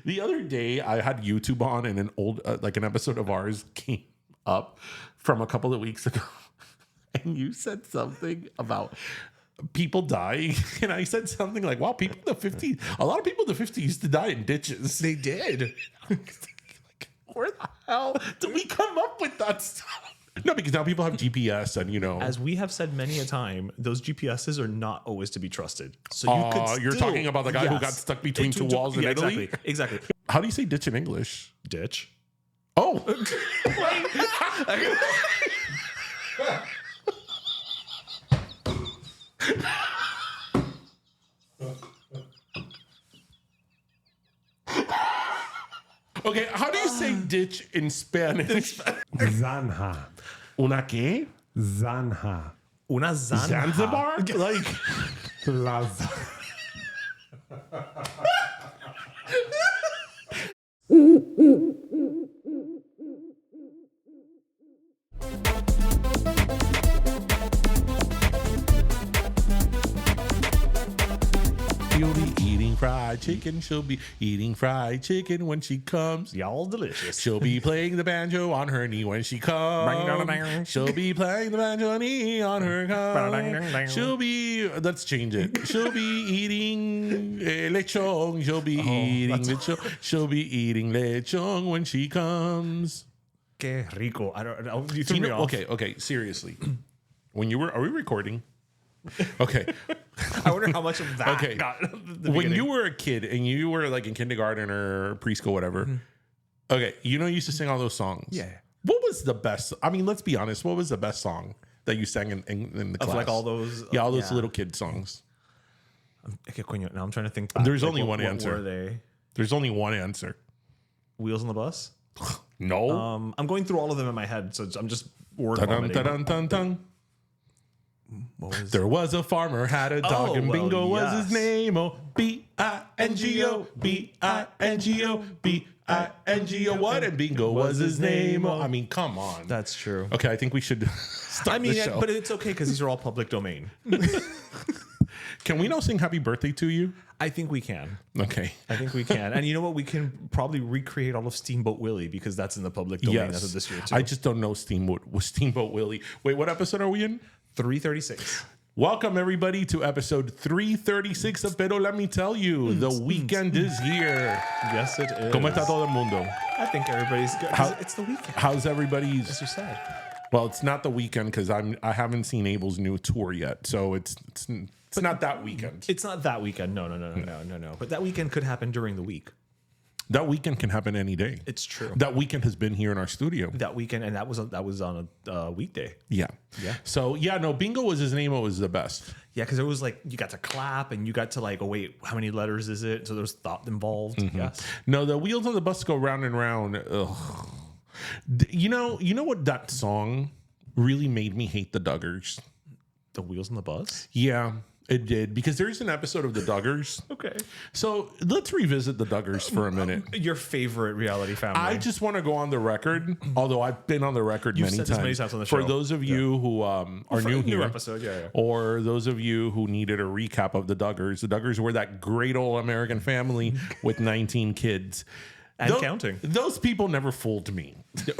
The other day, I had YouTube on, and an old, like an episode of ours came up from a couple of weeks ago, and you said something about people dying, and I said something like, "Wow, people in the 50s, a lot of people in the 50s used to die in ditches." They did. Like, where the hell did we come up with that stuff? No, because now people have GPS, and As we have said many a time, those GPSs are not always to be trusted. So you could you're still, talking about the guy who got stuck between two walls in Italy? Exactly. How do you say ditch in English? Ditch. Oh. Okay, how do you say ditch in Spanish? Zanja. Una qué? Zanja. Una zanja. Zanzibar? Like, Plaza. you'll be eating fried chicken. She'll be eating fried chicken when she comes. Y'all delicious. She'll be playing the banjo on her knee when she comes. She'll be playing the banjo knee on her come. She'll be, let's change it. She'll be eating lechon. She'll be eating lechon. She'll be eating lechon when she comes. Que rico. I don't know. You threw me off. Okay, seriously. When you were, are we recording? Okay. I wonder how much of that got when you were a kid and you were like in kindergarten or preschool, whatever. Mm-hmm. Okay, you know, you used to sing all those songs. Yeah. What was the best? I mean, let's be honest. What was the best song that you sang in the class? Of like all those, all those little kid songs. Now I'm trying to think. Back. There's like, only one answer. What were they? There's only one answer. Wheels on the Bus. No. I'm going through all of them in my head, so I'm just word vomiting. There was a farmer had a dog and Bingo was his name. Oh, B-I-N-G-O, B-I-N-G-O, B-I-N-G-O. What? And Bingo was his name. Oh, I mean, come on. That's true. Okay, I think we should start the show. But it's okay because these are all public domain. Can we now sing happy birthday to you? I think we can. Okay. I think we can. And you know what? We can probably recreate all of Steamboat Willie because that's in the public domain as of this year, too. I just don't know Steamboat Willie. Wait, what episode are we in? 336. Welcome, everybody, to episode 336 of Pero Let Me Tell You. The weekend is here. Yes, it is. ¿Cómo está todo el mundo? I think everybody's good. It's the weekend. How's everybody's? As you said. Well, it's not the weekend because I haven't seen Abel's new tour yet, so it's not that weekend. It's not that weekend. No. But that weekend could happen during the week. That weekend can happen any day. It's true. That weekend has been here in our studio. That weekend, and that was on a weekday. Yeah. So Bingo was his name. It was the best. Yeah, because it was like you got to clap and you got to like, oh wait, how many letters is it? So there's thought involved. Mm-hmm. Yes. No, the wheels on the bus go round and round. Ugh. You know what that song really made me hate the Duggars. The Wheels on the Bus? Yeah. It did, because there's an episode of the Duggars. Okay. So let's revisit the Duggars for a minute. Your favorite reality family. I just want to go on the record, although I've been on the record many times. Many times on the show. For those of you who are new here, episode, or those of you who needed a recap of the Duggars were that great old American family with 19 kids. And counting. Those people never fooled me.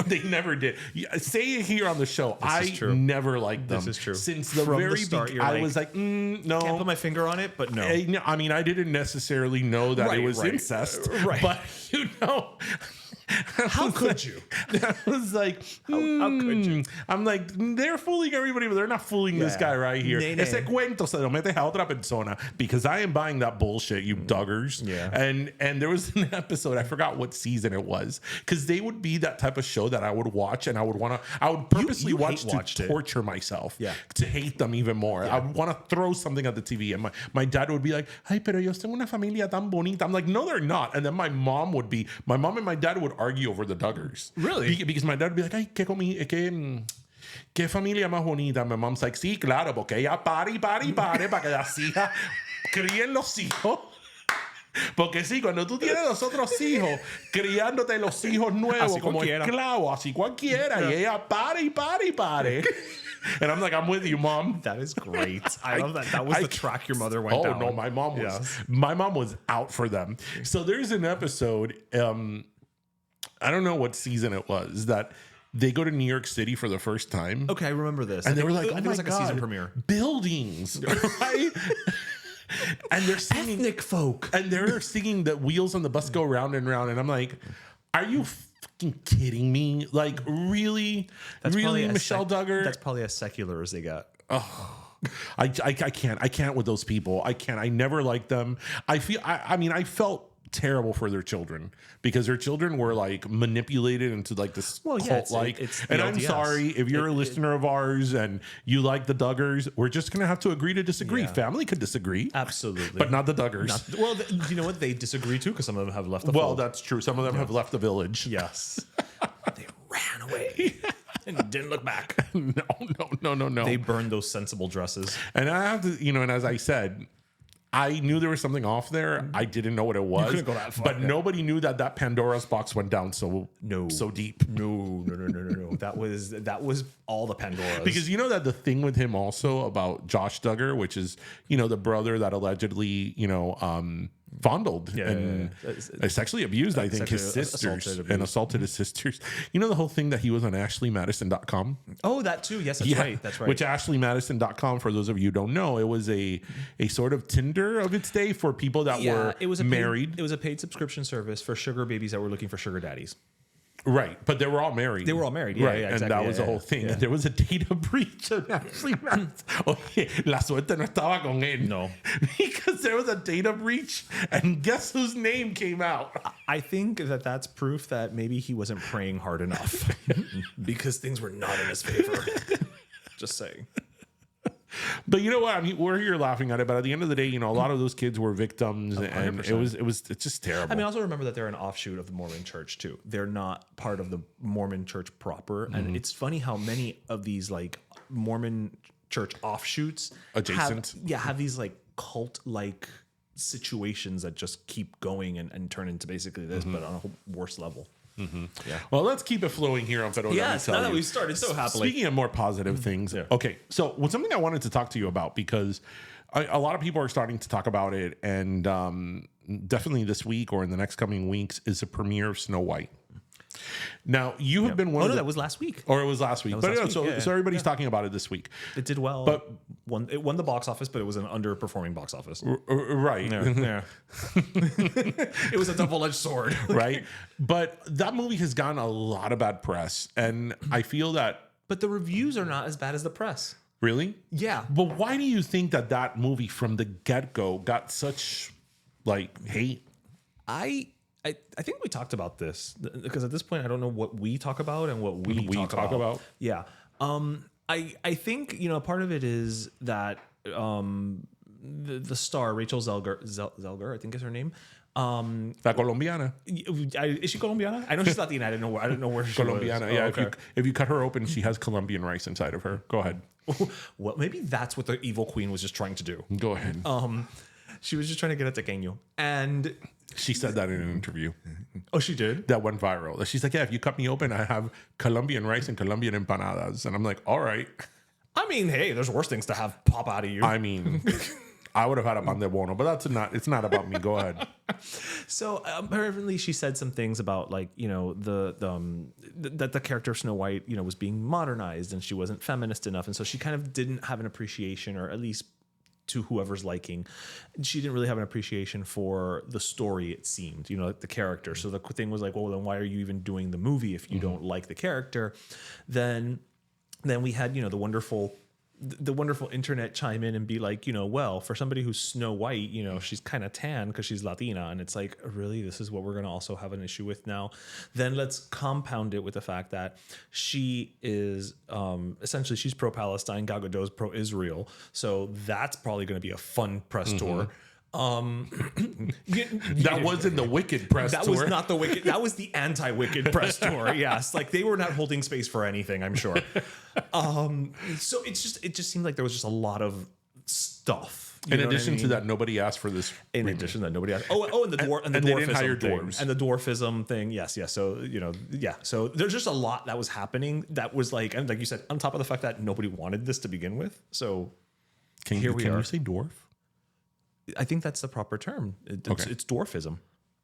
They never did. Say it here on the show. I never liked them. This is true. Since the very beginning, I was like, no. Can't put my finger on it, but no. I mean, I didn't necessarily know that it was incest. Right. But, how could you? I was like, how could you? I'm like, they're fooling everybody, but they're not fooling this guy right here. Ese cuento se lo metes a otra persona, because I am buying that bullshit, you Duggars. Yeah. And there was an episode, I forgot what season it was, because they would be that type of show that I would watch, and I would purposely watch to torture myself, to hate them even more. I would want to throw something at the TV, and my dad would be like, ay, pero yo tengo una familia tan bonita. I'm like, no, they're not. And then my mom and my dad would argue over the Duggars. Really? Because my dad would be like, ay, qué familia más bonita. My mom's like, sí, claro, porque ella pare para que las hijas críen los hijos. Porque sí, cuando tú tienes los otros hijos, criándote los hijos nuevos así como cualquiera. esclavos, así cualquiera, y ella pare. And I'm like, I'm with you, Mom. That is great. I love that. That was the track your mother went down. Oh no, my mom was out for them. So there's an episode, I don't know what season it was, that they go to New York City for the first time. Okay, I remember this. And they were like, I think it was like a season premiere. Buildings, right? And they're singing Ethnic folk. And they're singing the wheels on the bus go round and round. And I'm like, are you fucking kidding me? Like, really? Really, Michelle Duggar? That's probably as secular as they got. Oh, I can't with those people. I can't. I never liked them. I felt terrible for their children because their children were like manipulated into like this cult like. And I'm sorry if you're a listener of ours and you like the Duggars. We're just gonna have to agree to disagree. Yeah. Family could disagree, absolutely, but not the Duggars. You know what? They disagree too because some of them have left the fold. Well, that's true. Some of them have left the village. Yes, they ran away. And didn't look back. No. They burned those sensible dresses. And I have to, and as I said, I knew there was something off there. I didn't know what it was. You couldn't go that far, but nobody knew that Pandora's box went down so deep. No. That was all the Pandoras. Because you know that the thing with him also about Josh Duggar, which is, the brother that allegedly, fondled and sexually abused, I think, his sisters and assaulted his sisters. You know the whole thing that he was on ashleymadison.com? Oh, that too. Yes, that's right. That's right. Which ashleymadison.com, for those of you who don't know, it was a sort of Tinder of its day for people that were married. It was a paid subscription service for sugar babies that were looking for sugar daddies. Right, but they were all married. Yeah, right, exactly. And that was the whole thing. And there was a data breach of Ashley Madison. La suerte no estaba con él. No. Because there was a data breach, and guess whose name came out? I think that's proof that maybe he wasn't praying hard enough because things were not in his favor. Just saying. But you know what? I mean, we're here laughing at it, but at the end of the day, a lot of those kids were victims, and it's just terrible. I mean, also remember that they're an offshoot of the Mormon Church too. They're not part of the Mormon Church proper, and it's funny how many of these like Mormon Church offshoots have these like cult like situations that just keep going and turn into basically this, but on a whole worse level. Mm-hmm. Yeah. Well, let's keep it flowing here on Federal. Yes, now that we've started so happily. Speaking of more positive things, okay. So, what's something I wanted to talk to you about, because a lot of people are starting to talk about it, and definitely this week or in the next coming weeks is the premiere of Snow White. Now, you have been one. That was last week. Or it was last week. But so everybody's talking about it this week. It did well. But it won the box office, but it was an underperforming box office. Right. Yeah. It was a double-edged sword. Right. But that movie has gotten a lot of bad press. And I feel that. But the reviews are not as bad as the press. Really? Yeah. But why do you think that movie from the get-go got such hate? I think we talked about this because at this point I don't know what we talk about and what we talk about. Yeah. I think part of it is that the star Rachel Zelgar, I think is her name. La colombiana. Is she Colombiana? I know she's Latina. I didn't know where she Colombiana. was. Yeah. Okay. If you cut her open, she has Colombian rice inside of her. Go ahead. Well, maybe that's what the evil queen was just trying to do. Go ahead. She was just trying to get a tequeño, and she said that in an interview. Oh, she did? That went viral. She's like, yeah, if you cut me open, I have Colombian rice and Colombian empanadas. And I'm like, all right. I mean, hey, there's worse things to have pop out of you. I mean, I would have had a pan de bono, but it's not about me. Go ahead. So apparently she said some things about that the character of Snow White, was being modernized and she wasn't feminist enough. And so she kind of didn't have an appreciation, or at least to whoever's liking, she didn't really have an appreciation for the story, it seemed, the character. So the thing was like, well, then why are you even doing the movie if you don't like the character? Then we had, the wonderful internet chime in and be like, well, for somebody who's Snow White, she's kind of tan because she's Latina. And it's like, really, this is what we're going to also have an issue with now. Then let's compound it with the fact that she is essentially, she's pro-Palestine, Gal Gadot's pro-Israel. So that's probably going to be a fun press tour. That wasn't the Wicked press tour. That was not the Wicked. That was the anti-Wicked press tour. Yes, they were not holding space for anything, I'm sure. So it just seemed like there was just a lot of stuff In addition to that, nobody asked for this. In addition to that, nobody asked. And the dwarfism they didn't hire thing. dwarves. And the dwarfism thing. Yes. So, So there's just a lot that was happening that was like, and like you said, on top of the fact that nobody wanted this to begin with. So here we are. Can you say dwarf? I think that's the proper term. It's dwarfism.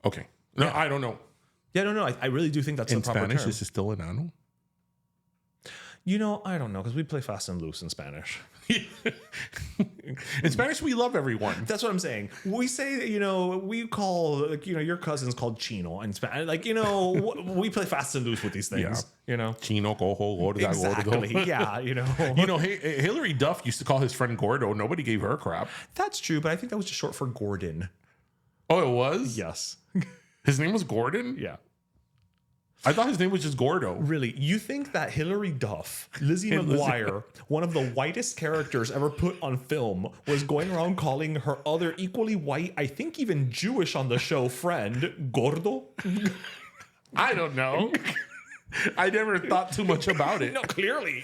Okay. No, I don't know. Yeah, no. I really do think that's the proper Spanish, term. is it still enano? I don't know, because we play fast and loose in Spanish. In Spanish, we love everyone. That's what I'm saying. We say, we call, your cousin's called Chino in Spanish. We play fast and loose with these things. Chino, cojo, gorda, Exactly. gordo. Yeah, Hillary Duff used to call his friend Gordo. Nobody gave her crap. That's true, but I think that was just short for Gordon. Oh, it was? Yes. His name was Gordon? Yeah. I thought his name was just Gordo. Really? You think that Hillary Duff, Lizzie McGuire, one of the whitest characters ever put on film, was going around calling her other equally white, I think even Jewish on the show, friend, Gordo? I don't know. I never thought too much about it. No, clearly.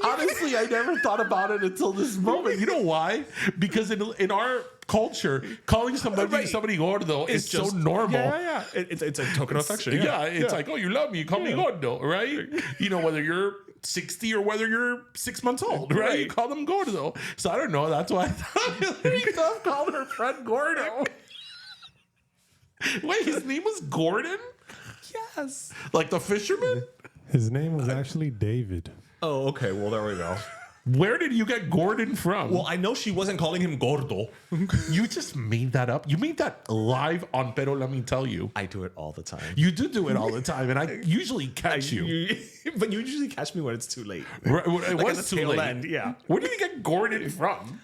Honestly, I never thought about it until this moment. You know why? Because in our culture, calling somebody gordo is so normal. Yeah. It's a token of affection. Yeah, it's like, oh, you love me, you call me gordo, right? Whether you're 60 or whether you're 6 months old, right? You call them gordo. So I don't know. That's why I thought Hillary Duff called her friend Gordo. Wait, his name was Gordon? Yes. Like the fisherman? His name was actually David. Oh, okay. Well, there we go. Where did you get Gordon from? Well, I know she wasn't calling him Gordo. You just made that up. You made that live on Pero Let Me Tell You. I do it all the time. You do it all the time, and I usually catch you. But you usually catch me when it's too late. Right, it Like was at the too tail late. end, yeah. Where did you get Gordon from?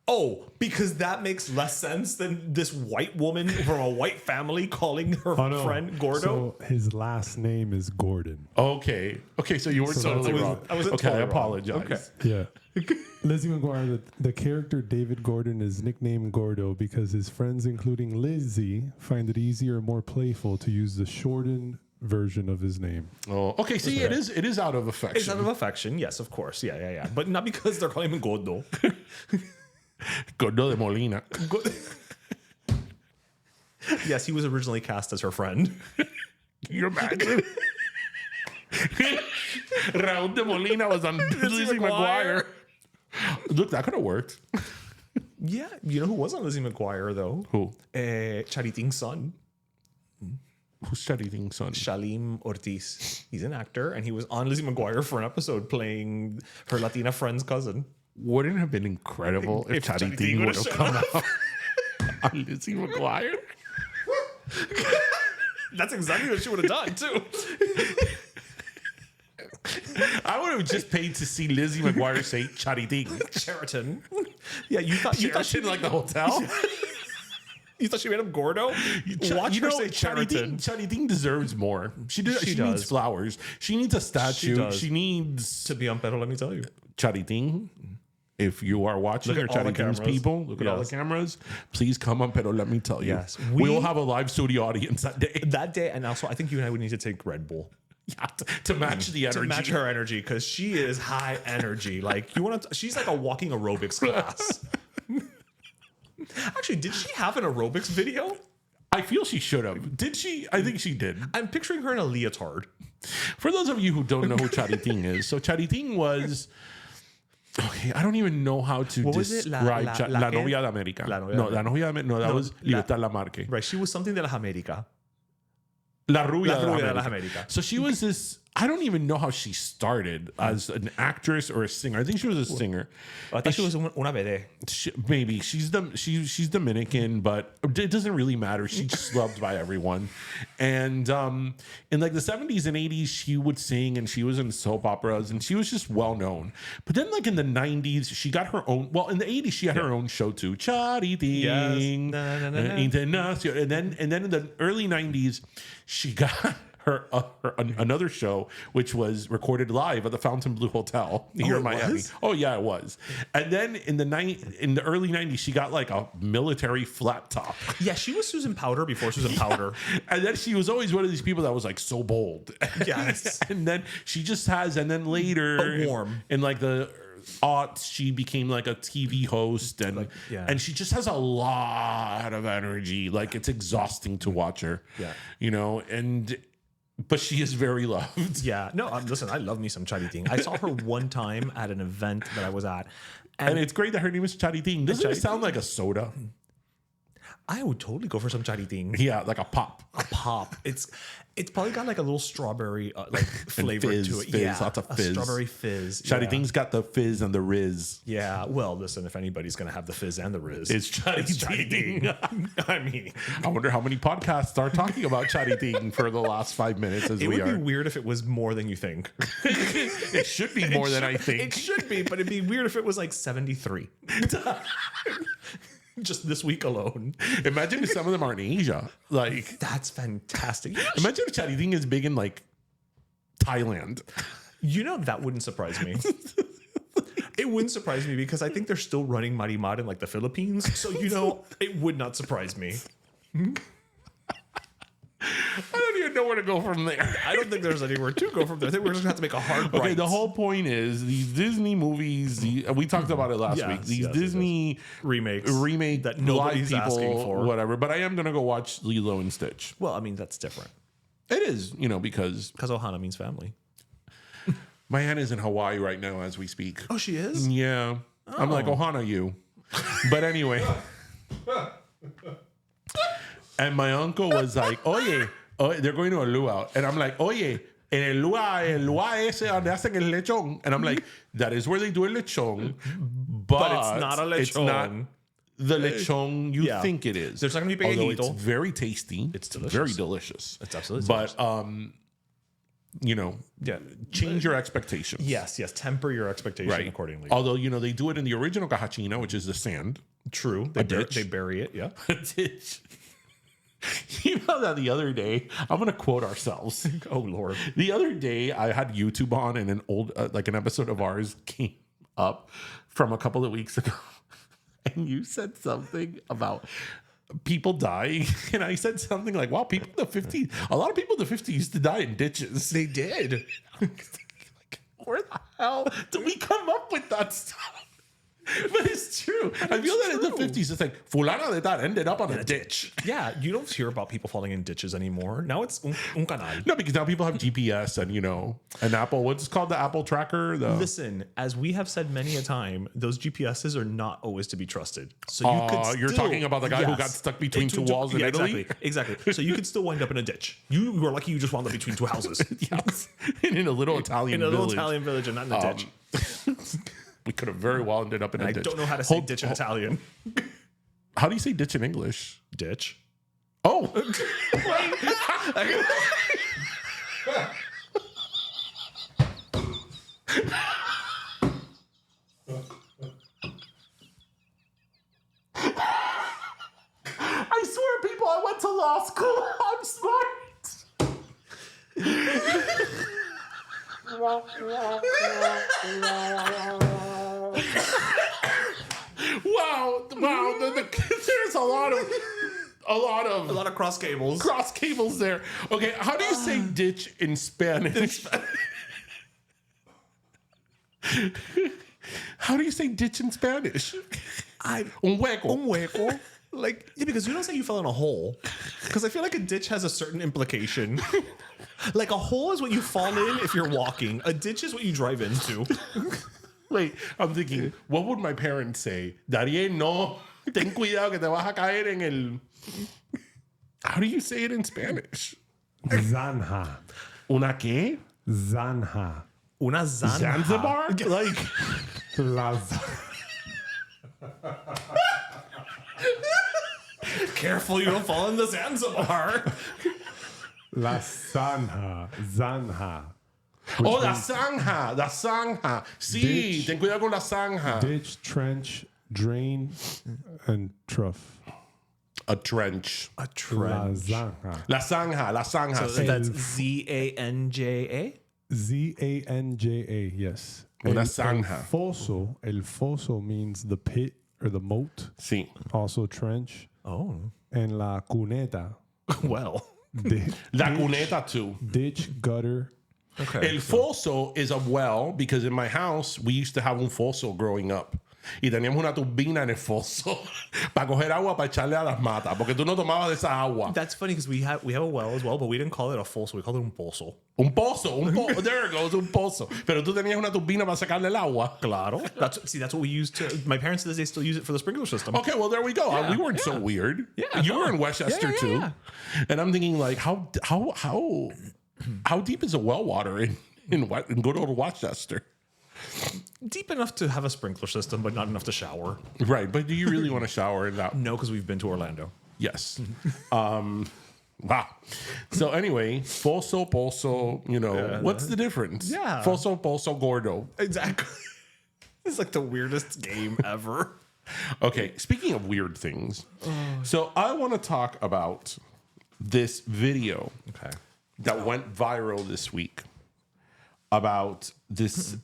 Oh, because that makes less sense than this white woman from a white family calling her friend Gordo. So his last name is Gordon. Okay, so you were totally wrong. I was okay, totally I wrong. apologize. Yeah. Lizzie McGuire, the character David Gordon is nicknamed Gordo because his friends, including Lizzie, find it easier and more playful to use the shortened version of his name. Oh, okay. See, it is out of affection. It's out of affection, yes, of course. Yeah. But not because they're calling him Gordo. Gordo de Molina. Yes, he was originally cast as her friend. Can you imagine? Raul de Molina was on Lizzie McGuire. Look, that could have worked. Yeah, you know who was on Lizzie McGuire though? Who? Charytin's son, Who's Charytin's son? Shalim Ortiz. He's an actor, and he was on Lizzie McGuire for an episode playing her Latina friend's cousin. Wouldn't it have been incredible if Charytin would have come out on Lizzie McGuire? That's exactly what she would have done too. I would have just paid to see Lizzie McGuire say Charytin. Charytin. Yeah, you thought she like the hotel? You thought she made him Gordo? Watch her say Charytin. Charytin deserves more. She needs flowers. She needs a statue. She needs to be on Pero Let Me Tell You. Charytin. If you are watching or Charytin's people, look at all the cameras. Please come on Pero Let Me Tell You. Yes. We will have a live studio audience that day. That day, and also I think you and I would need to take Red Bull. Yeah, to match the energy. To match her energy, because she is high energy. Like she's like a walking aerobics class. Actually, did she have an aerobics video? I feel she should have. Did she? I think she did. I'm picturing her in a leotard. For those of you who don't know who Charytin is, so Charytin was... Okay, I don't even know how to describe La Novia de América. La Novia de América. No, that was Libertad Lamarque. Right, she was something de las Américas. La Rubia de las Américas. So she was this... I don't even know how she started as an actress or a singer. I think she was a singer. I think she was una vedette. Maybe she's Dominican, but it doesn't really matter. She's just loved by everyone. And in like the 70s and 80s, she would sing and she was in soap operas and she was just well known. But then like in the 90s, she got her own. Well, in the 80s, she had her own show too. Charytin. Yes. And then in the early 90s, she got another show, which was recorded live at the Fontainebleau Hotel here in Miami. Was? Oh yeah, it was. And then in the early 90s, she got like a military flat top. Yeah, she was Susan Powder before Susan Powder. And then she was always one of these people that was like so bold. Yes. And then she just has, and then later, warm. in like the aughts, she became like a TV host, and and she just has a lot of energy. Like it's exhausting to watch her. Yeah. You know, but she is very loved. Yeah. No, listen, I love me some Charytin. I saw her one time at an event that I was at. And it's great that her name is Charytin. Doesn't it sound like a soda? I would totally go for some Charytin. Yeah, like a pop. A pop. It's probably got like a little strawberry like flavor fizz, to it. Fizz, Yeah, lots of fizz. A strawberry fizz. Charytin's got the fizz and the riz. Yeah. Well, listen, if anybody's gonna have the fizz and the riz, It's Charytin. I mean, I wonder how many podcasts are talking about Charytin for the last 5 minutes as it we would are. be weird if it was more than you think. It should be more than I think. It should be, but it'd be weird if it was like 73. Just this week alone. Imagine if some of them are in Asia. Like, That's fantastic. imagine if Charytin is big in like Thailand. You know, that wouldn't surprise me. It wouldn't surprise me because I think they're still running Marimar in like the Philippines. So, you know, it would not surprise me. I don't even know where to go from there. I don't think there's anywhere to go from there. I think we're just going to have to make a hard Okay, right. the whole point is these Disney movies, we talked about it last week. These Disney remake that nobody's live people, asking for. whatever. But I am going to go watch Lilo and Stitch. Well, I mean, that's different. It is, you know, because Ohana means family. my aunt is in Hawaii right now as we speak. Oh, she is? Yeah. I'm like, Ohana you. But anyway. And my uncle was like, oye, they're going to a luau. And I'm like, oye, en el luau ese donde hacen el lechon. And I'm like, that is where they do el lechon. But it's not a lechon. It's not the lechon you think it is. There's not going to be Although pequeñito. it's very tasty. It's delicious. Very delicious. It's absolutely But, you know, yeah. change your expectations. Yes. Temper your expectation Right. accordingly. Although, you know, they do it in the original cajachina, which is the sand. True. A ditch. They bury it, yeah. A ditch. You know that the other day, I'm going to quote ourselves. Oh, Lord. The other day, I had YouTube on and an old, like an episode of ours came up from a couple of weeks ago. And you said something about people dying. And I said something like, wow, people in the 50s, a lot of people in the 50s used to die in ditches. They did. Like, where the hell did we come up with that stuff? But it's true. I feel that in the 50s, it's like, fulana de tal ended up on a ditch. Yeah, you don't hear about people falling in ditches anymore. Now it's un canal. No, because now people have GPS and, you know, an Apple, what's it called, the Apple tracker? Listen, as we have said many a time, those GPSs are not always to be trusted. So you could you're still- talking about the guy who got stuck between two walls in Italy? Exactly. So you could still wind up in a ditch. You were lucky you just wound up between two houses. Yes. In a little Italian In a little village. Italian village and not in a ditch. We could have very well ended up in a I ditch. don't know how to say ditch in Italian. How do you say ditch in English? Ditch. Oh. I swear, people, I went to law school. I'm smart. Wow. There's a lot of cross cables. cross cables there. Okay, how do you say ditch in Spanish? How do you say ditch in Spanish? Un hueco. Un hueco. Like, yeah, because you don't say you fell in a hole. Because I feel like a ditch has a certain implication. Like a hole is what you fall in if you're walking. A ditch is what you drive into. Wait, I'm thinking, what would my parents say? Darío, no, ten cuidado que te vas a caer en el... How do you say it in Spanish? Zanja. Una qué? Zanja. Una zanja. Zanzibar? Like... Careful, you don't fall in the Zanzibar. La Zanja. Zanja. Oh, la zanja. La zanja. Sí, Ditch. ten cuidado con la zanja. Ditch, trench, drain, and trough. A trench. A trench. La zanja. La zanja. So that's Zanja. Zanja, yes. Una El zanja. foso means the pit or the moat. Sí. Also trench. Oh. And la cuneta. Well. La cuneta too. Ditch, gutter. Okay. El foso is a well because in my house we used to have un foso growing up. Y teníamos una turbina en el foso para coger agua para echarle a las matas, porque tú no tomabas de esa agua. That's funny because we have a well as well, but we didn't call it a foso. We called it un pozo. Un pozo. There it goes, un pozo. Pero tú tenías una turbina para sacarle el agua. Claro. That's what we used to. My parents to this day still use it for the sprinkler system. Okay, well there we go. Yeah, we weren't so weird. Yeah, you were in Westchester too, and I'm thinking like, how deep is the well water in good old Westchester? Deep enough to have a sprinkler system, but not enough to shower. Right, but do you really want to shower in that? No, because we've been to Orlando. Yes. Wow. So anyway, foso, polso, what's the difference? Yeah. Foso, polso, gordo. Exactly. It's like the weirdest game ever. Okay, speaking of weird things, so I want to talk about this video that went viral this week about this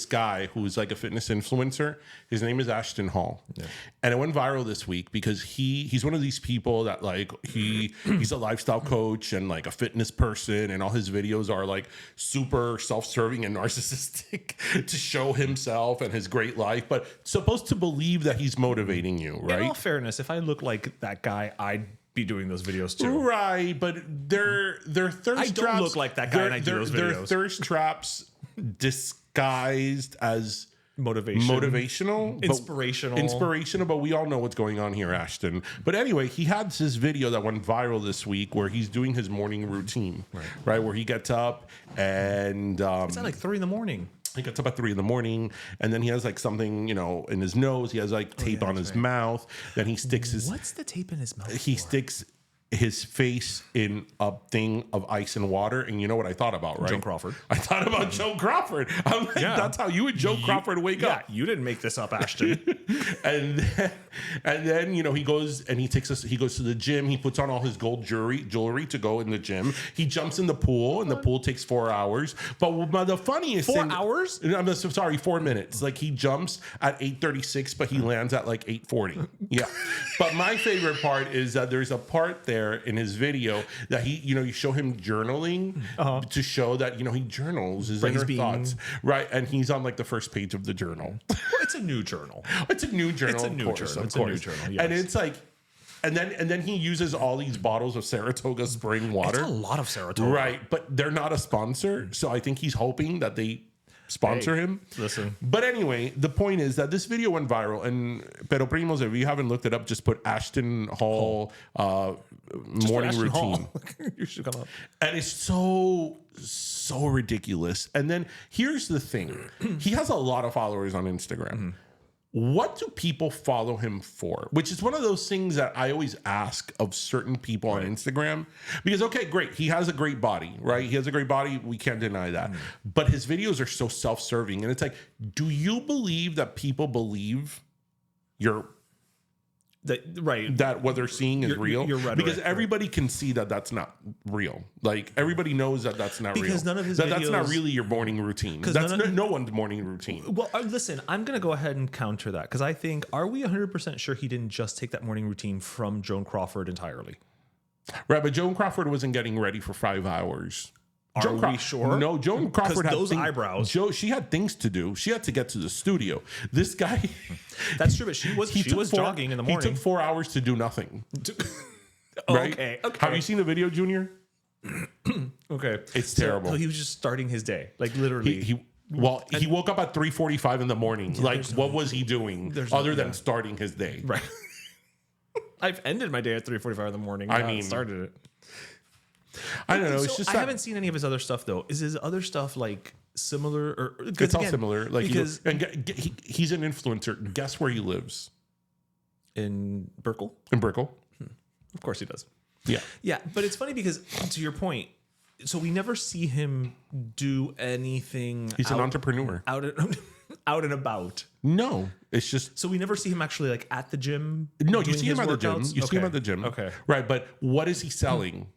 guy who's like a fitness influencer. His name is Ashton Hall. Yeah. And it went viral this week because he's one of these people that like he's a lifestyle coach and like a fitness person, and all his videos are like super self-serving and narcissistic to show himself and his great life, but supposed to believe that he's motivating you, right? In all fairness, if I look like that guy, I'd be doing those videos too. Right, but they're thirst traps. I don't look like that guy and I do those videos. They're thirst traps disguised as motivational, inspirational, but we all know what's going on here, Ashton. But anyway, he had this video that went viral this week where he's doing his morning routine, right? Where he gets up and it's at like 3 a.m. He gets up at 3 a.m, and then he has like something, in his nose. He has like tape on his mouth. Then he sticks his. What's the tape in his mouth? He sticks his face in a thing of ice and water, and you know what I thought about, right? Joan Crawford. I thought about Joan Crawford. I'm like, that's how you and Joan Crawford wake up. Yeah, you didn't make this up, Ashton. and then he goes and he goes to the gym. He puts on all his gold jewelry to go in the gym. He jumps in the pool, and the pool takes 4 hours. But the funniest 4 thing, hours? I'm sorry, 4 minutes. Like he jumps at 8:36, but he lands at like 8:40. Yeah. But my favorite part is that there's a part there in his video that you show him journaling to show that he journals his inner thoughts, right? And he's on like the first page of the journal. Well, it's a new journal. It's a new journal. It's a new journal. Yes. And it's like, and then he uses all these bottles of Saratoga spring water. It's a lot of Saratoga, right? But they're not a sponsor, so I think he's hoping that they sponsor him. Listen. But anyway, the point is that this video went viral, and Pero Primos, if you haven't looked it up, just put Ashton Hall morning Ashton routine. You should come up. And it's so ridiculous. And then here's the thing. He has a lot of followers on Instagram. Mm-hmm. What do people follow him for? Which is one of those things that I always ask of certain people on Instagram. Because, okay, great. He has a great body, right? He has a great body. We can't deny that. But his videos are so self-serving. And it's like, do you believe that people believe that what they're seeing is real? Because everybody can see that that's not real. Like everybody knows that that's not real. Because none of his that's videos, not really your morning routine. That's no one's morning routine. Well, listen, I'm going to go ahead and counter that because I think, are we 100% sure he didn't just take that morning routine from Joan Crawford entirely? Right, but Joan Crawford wasn't getting ready for 5 hours. Are we sure? No, Joan Crawford had those eyebrows. She had things to do. She had to get to the studio. This guy, that's true. But she was jogging in the morning. He took 4 hours to do nothing. Right? Okay. Have you seen the video, Junior? Okay, it's terrible. So he was just starting his day, like literally. He woke up at 3:45 in the morning. Like, what was he doing other than starting his day? Right. I've ended my day at 3:45 in the morning. I mean, started it. I don't know. It's just I haven't seen any of his other stuff though. Is his other stuff like similar? Or it's all similar. Like he's an influencer. Guess where he lives? In Brickell. Of course he does. Yeah. Yeah, but it's funny because to your point, so we never see him do anything. He's an entrepreneur. Out out and about. No, it's just So we never see him actually like at the gym. no. You doing see him his at the gym. workouts? You see him Okay. at the gym. Okay. Right, but what is he selling?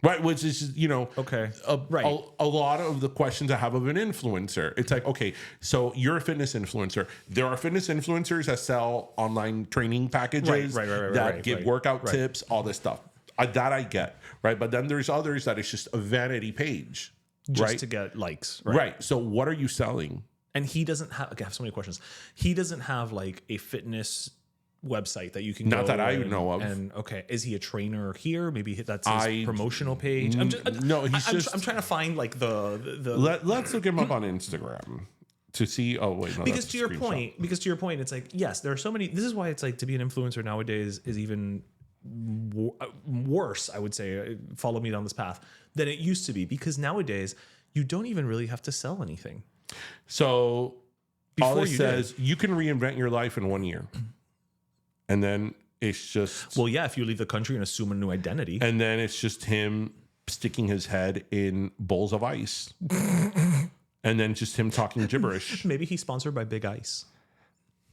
Right, which is Okay. right. A lot of the questions I have of an influencer. It's like, okay, so you're a fitness influencer. There are fitness influencers that sell online training packages that give workout tips, all this stuff. That I get, right? But then there's others that it's just a vanity page, Just to get likes. Right. So what are you selling? And he doesn't have, okay, I have so many questions. He doesn't have like a fitness website that you can Not go that I and, know of. And okay, is he a trainer here? Maybe that's his promotional page. I'm trying to find like the Let's look him up on Instagram to see. Oh wait, no, because to your point, it's like, yes, there are so many. This is why it's like to be an influencer nowadays is even worse, I would say. Follow me down this path than it used to be, because nowadays you don't even really have to sell anything. So all it says, did. you can reinvent your life in 1 year. And then it's just... Well, yeah, if you leave the country and assume a new identity. And then it's just him sticking his head in bowls of ice. And then just him talking gibberish. Maybe he's sponsored by Big Ice.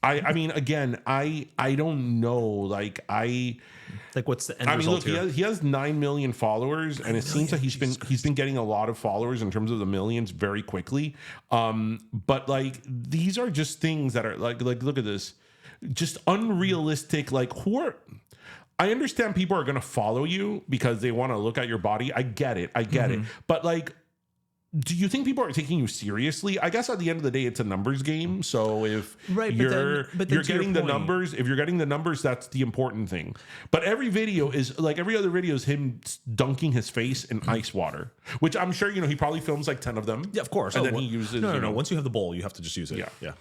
I mean, again, I don't know. Like what's the end result here? He has 9 million followers, and it seems like he's been getting a lot of followers in terms of the millions very quickly. But like these are just things that are like look at this. Just unrealistic, like I understand people are going to follow you because they want to look at your body. I get it. But like, do you think people are taking you seriously? I guess at the end of the day, it's a numbers game. So if you're getting the numbers, that's the important thing. But every video is like every other video is him dunking his face in ice water, which I'm sure, he probably films like 10 of them. Yeah, of course. And then he uses, No. Once you have the bowl, you have to just use it. Yeah.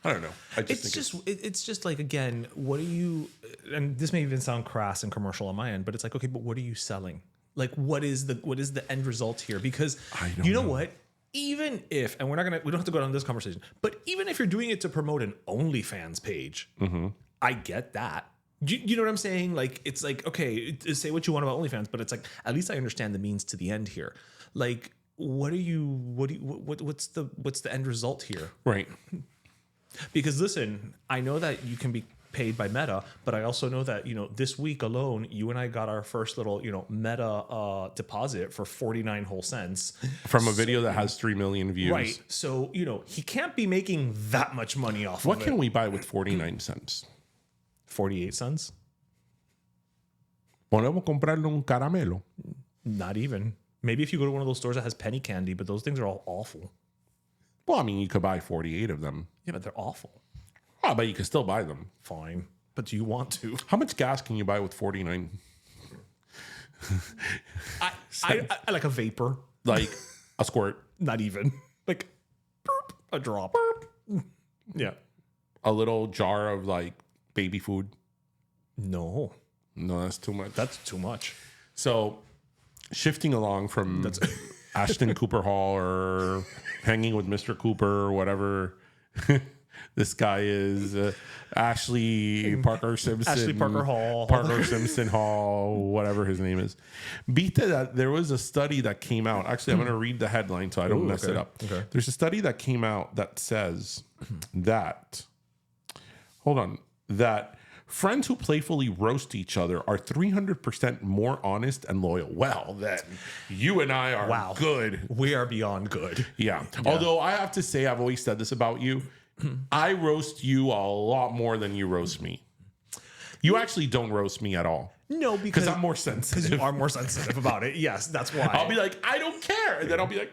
I don't know. It's just like, again, what are you, and this may even sound crass and commercial on my end, but it's like, okay, but what are you selling? Like, what is the end result here? Because you know what? Even if, and we don't have to go down this conversation, but even if you're doing it to promote an OnlyFans page, I get that. You know what I'm saying? Like, it's like, okay, say what you want about OnlyFans, but it's like, at least I understand the means to the end here. Like, what's the end result here? Right. Because listen, I know that you can be paid by Meta, but I also know that, this week alone, you and I got our first little, Meta deposit for 49 whole cents. From a video that has 3 million views. Right. So, he can't be making that much money off of it. What can we buy with 49 cents? 48 cents? Podemos comprarle un caramelo. Not even. Maybe if you go to one of those stores that has penny candy, but those things are all awful. Well, I mean, you could buy 48 of them. Yeah, but they're awful. Oh, but you can still buy them. Fine. But do you want to? How much gas can you buy with 49? I like a vapor. Like a squirt. Not even. Like burp, a drop. Burp. Yeah. A little jar of like baby food. No, that's too much. That's too much. So shifting along from Ashton Cooper Hall or hanging with Mr. Cooper or whatever this guy is, Ashley Parker Simpson. Ashley Parker Hall. Parker Simpson Hall, whatever his name is. Beat that there was a study that came out. Actually, I'm going to read the headline so I don't mess it up. Okay. There's a study that came out that says that, that friends who playfully roast each other are 300% more honest and loyal. Well, then you and I are good. We are beyond good. Yeah. Although I have to say, I've always said this about you. I roast you a lot more than you roast me. You actually don't roast me at all. No, because I'm more sensitive. Because you are more sensitive about it. Yes, that's why. I'll be like, I don't care. And then I'll be like,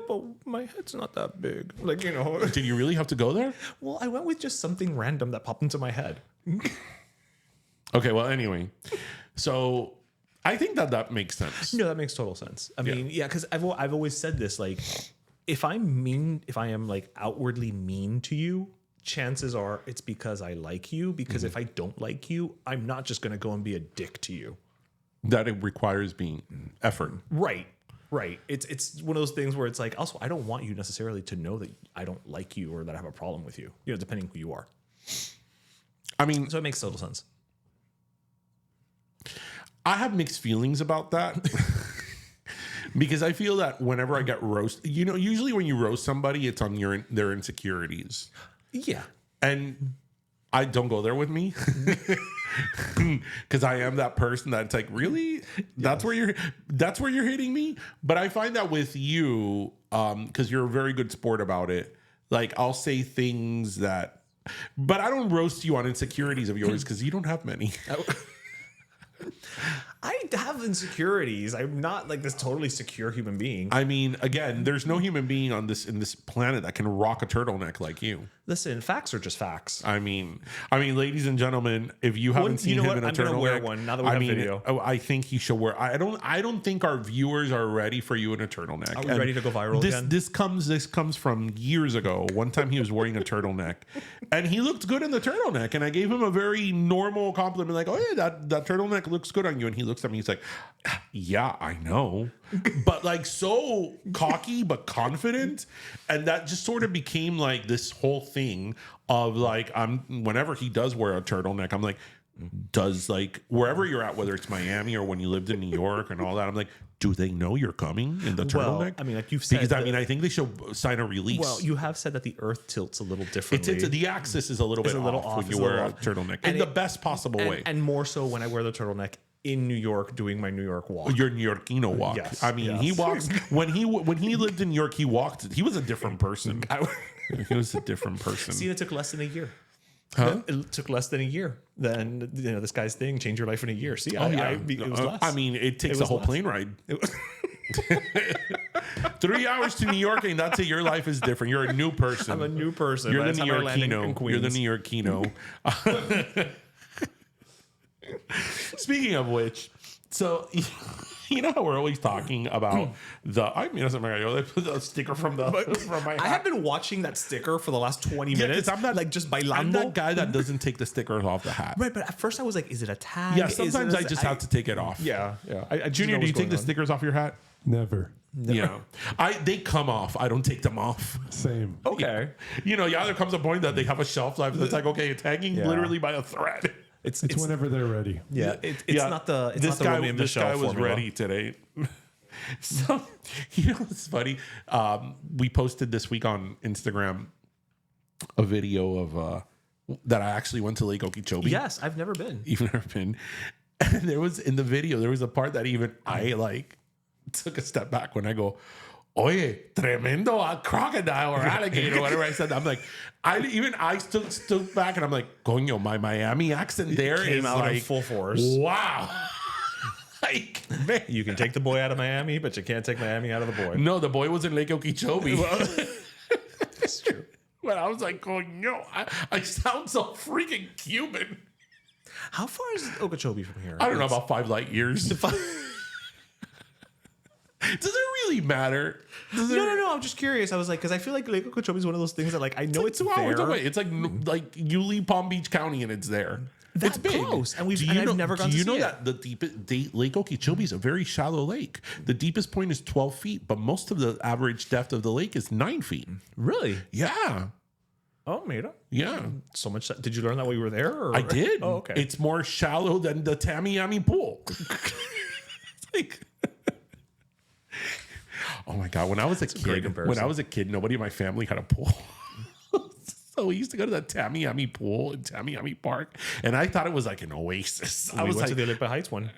but my head's not that big. Like, Did you really have to go there? Well, I went with just something random that popped into my head. Okay, well, anyway. So I think that makes sense. No, that makes total sense. I mean, because I've always said this, like, if I am like outwardly mean to you, chances are it's because I like you. Because if I don't like you, I'm not just going to go and be a dick to you. That it requires being effort. Right. It's one of those things where it's like, also, I don't want you necessarily to know that I don't like you or that I have a problem with you, depending who you are. I mean, so it makes total sense. I have mixed feelings about that. Because I feel that whenever I get roasted, usually when you roast somebody, it's on their insecurities. Yeah. And I don't go there with me. Because I am that person that's like, really? That's where you're hitting me? But I find that with you, because you're a very good sport about it, like I'll say things that, but I don't roast you on insecurities of yours because you don't have many. I have insecurities. I'm not like this totally secure human being. I mean, again, there's no human being in this planet that can rock a turtleneck like you. Listen, facts are just facts. I mean, ladies and gentlemen, if you haven't seen him in a turtleneck, I'm gonna wear one now that we have video. I think he should wear. I don't think our viewers are ready for you in a turtleneck. Are we ready to go viral again? This comes from years ago. One time he was wearing a turtleneck, and he looked good in the turtleneck, and I gave him a very normal compliment, like, "Oh yeah, that turtleneck looks good on you." And he looks at me, he's like, "Yeah, I know," but like so cocky but confident, and that just sort of became like this whole thing of like whenever he does wear a turtleneck, I'm like, does like wherever you're at, whether it's Miami or when you lived in New York and all that, I'm like, do they know you're coming in the turtleneck? Well, I mean, like you've said, because I think they should sign a release. Well, you have said that the Earth tilts a little differently. The axis is a little bit off when you wear a turtleneck in the best possible way, and more so when I wear the turtleneck in New York doing my New York walk. Your New Yorkino walk. Yes, I mean, he walks when he lived in New York. He walked. He was a different person. He was a different person. See, it took less than a year. Huh? It took less than a year. Then this guy's thing, change your life in a year. See, it was less. I mean, it takes a whole plane ride. 3 hours to New York, and that's it. Your life is different. You're a new person. I'm a new person. You're the New Yorkino. You're the New Yorkino. Speaking of which, so you know how we're always talking about the sticker from my hat. I have been watching that sticker for the last 20 minutes. I'm not like just bailando. I'm that guy that doesn't take the stickers off the hat. Right, but at first I was like, is it a tag? Yeah, sometimes I just have to take it off. Yeah. Junior, do you take the stickers off your hat? Never. Yeah, they come off. I don't take them off. Same. Okay. There comes a point that they have a shelf life that's like, okay, it's hanging literally by a thread. It's whenever they're ready. Yeah, it's not the this guy was ready today. So it's funny. We posted this week on Instagram a video of that I actually went to Lake Okeechobee. Yes, I've never been. You've never been. And there was in the video, there was a part that even I like took a step back when I go, "Oye, tremendo crocodile or alligator," whatever I said. I'm like, I stood back and I'm like, coño, my Miami accent there came is out like in full force. Wow. Like, man. You can take the boy out of Miami, but you can't take Miami out of the boy. No, the boy was in Lake Okeechobee. That's true. But I was like, coño, I sound so freaking Cuban. How far is Okeechobee from here? I don't know, about 5 light years. Does it really matter? No. I'm just curious. I was like, because I feel like Lake Okeechobee is one of those things that, like, I know it's 2 hours there. away. It's like you leave Palm Beach County and it's there. That's it's big. Close, and I've never gone to see it. Do you know that the deepest Lake Okeechobee is a very shallow lake? The deepest point is 12 feet, but most of the average depth of the lake is 9 feet. Really? Yeah. Oh, made up. Yeah. So much. Did you learn that while you were there? Or? I did. Oh, okay. It's more shallow than the Tamiami pool. It's like. Oh my God! When I was a kid, nobody in my family had a pool. So we used to go to the Tamiami pool in Tamiami Park, and I thought it was like an oasis. I was went to the Olympia Heights one.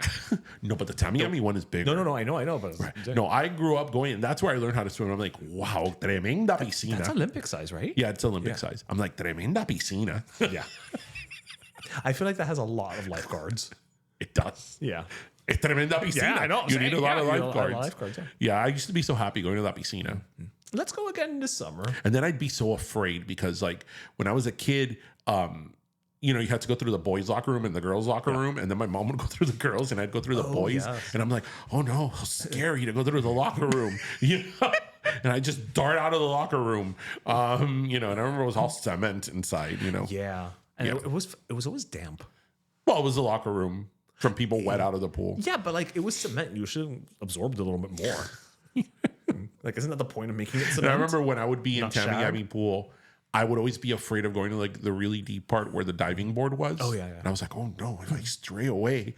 No, but the Tamiami one is bigger. No, I know, but no, I grew up going, and that's where I learned how to swim. I'm like, wow, tremenda piscina. That's Olympic size, right? Yeah, it's Olympic size. I'm like, tremenda piscina. Yeah. I feel like that has a lot of lifeguards. It does. Yeah. It's tremenda piscina. Yeah, I know. You need a lot of lifeguards. Lifeguards, yeah, I used to be so happy going to that piscina. Let's go again this summer. And then I'd be so afraid because, like, when I was a kid, you had to go through the boys' locker room and the girls' locker room, and then my mom would go through the girls, and I'd go through the boys, and I'm like, oh no, how scary to go through the locker room, And I just dart out of the locker room, and I remember it was all cement inside, Yeah, and it was always damp. Well, it was the locker room from people wet out of the pool. Yeah, but like it was cement. You should have absorbed a little bit more. Like, isn't that the point of making it cement? And I remember when I would be in Not Tamiami pool, I would always be afraid of going to like the really deep part where the diving board was. Oh, yeah. And I was like, oh no, if I stray away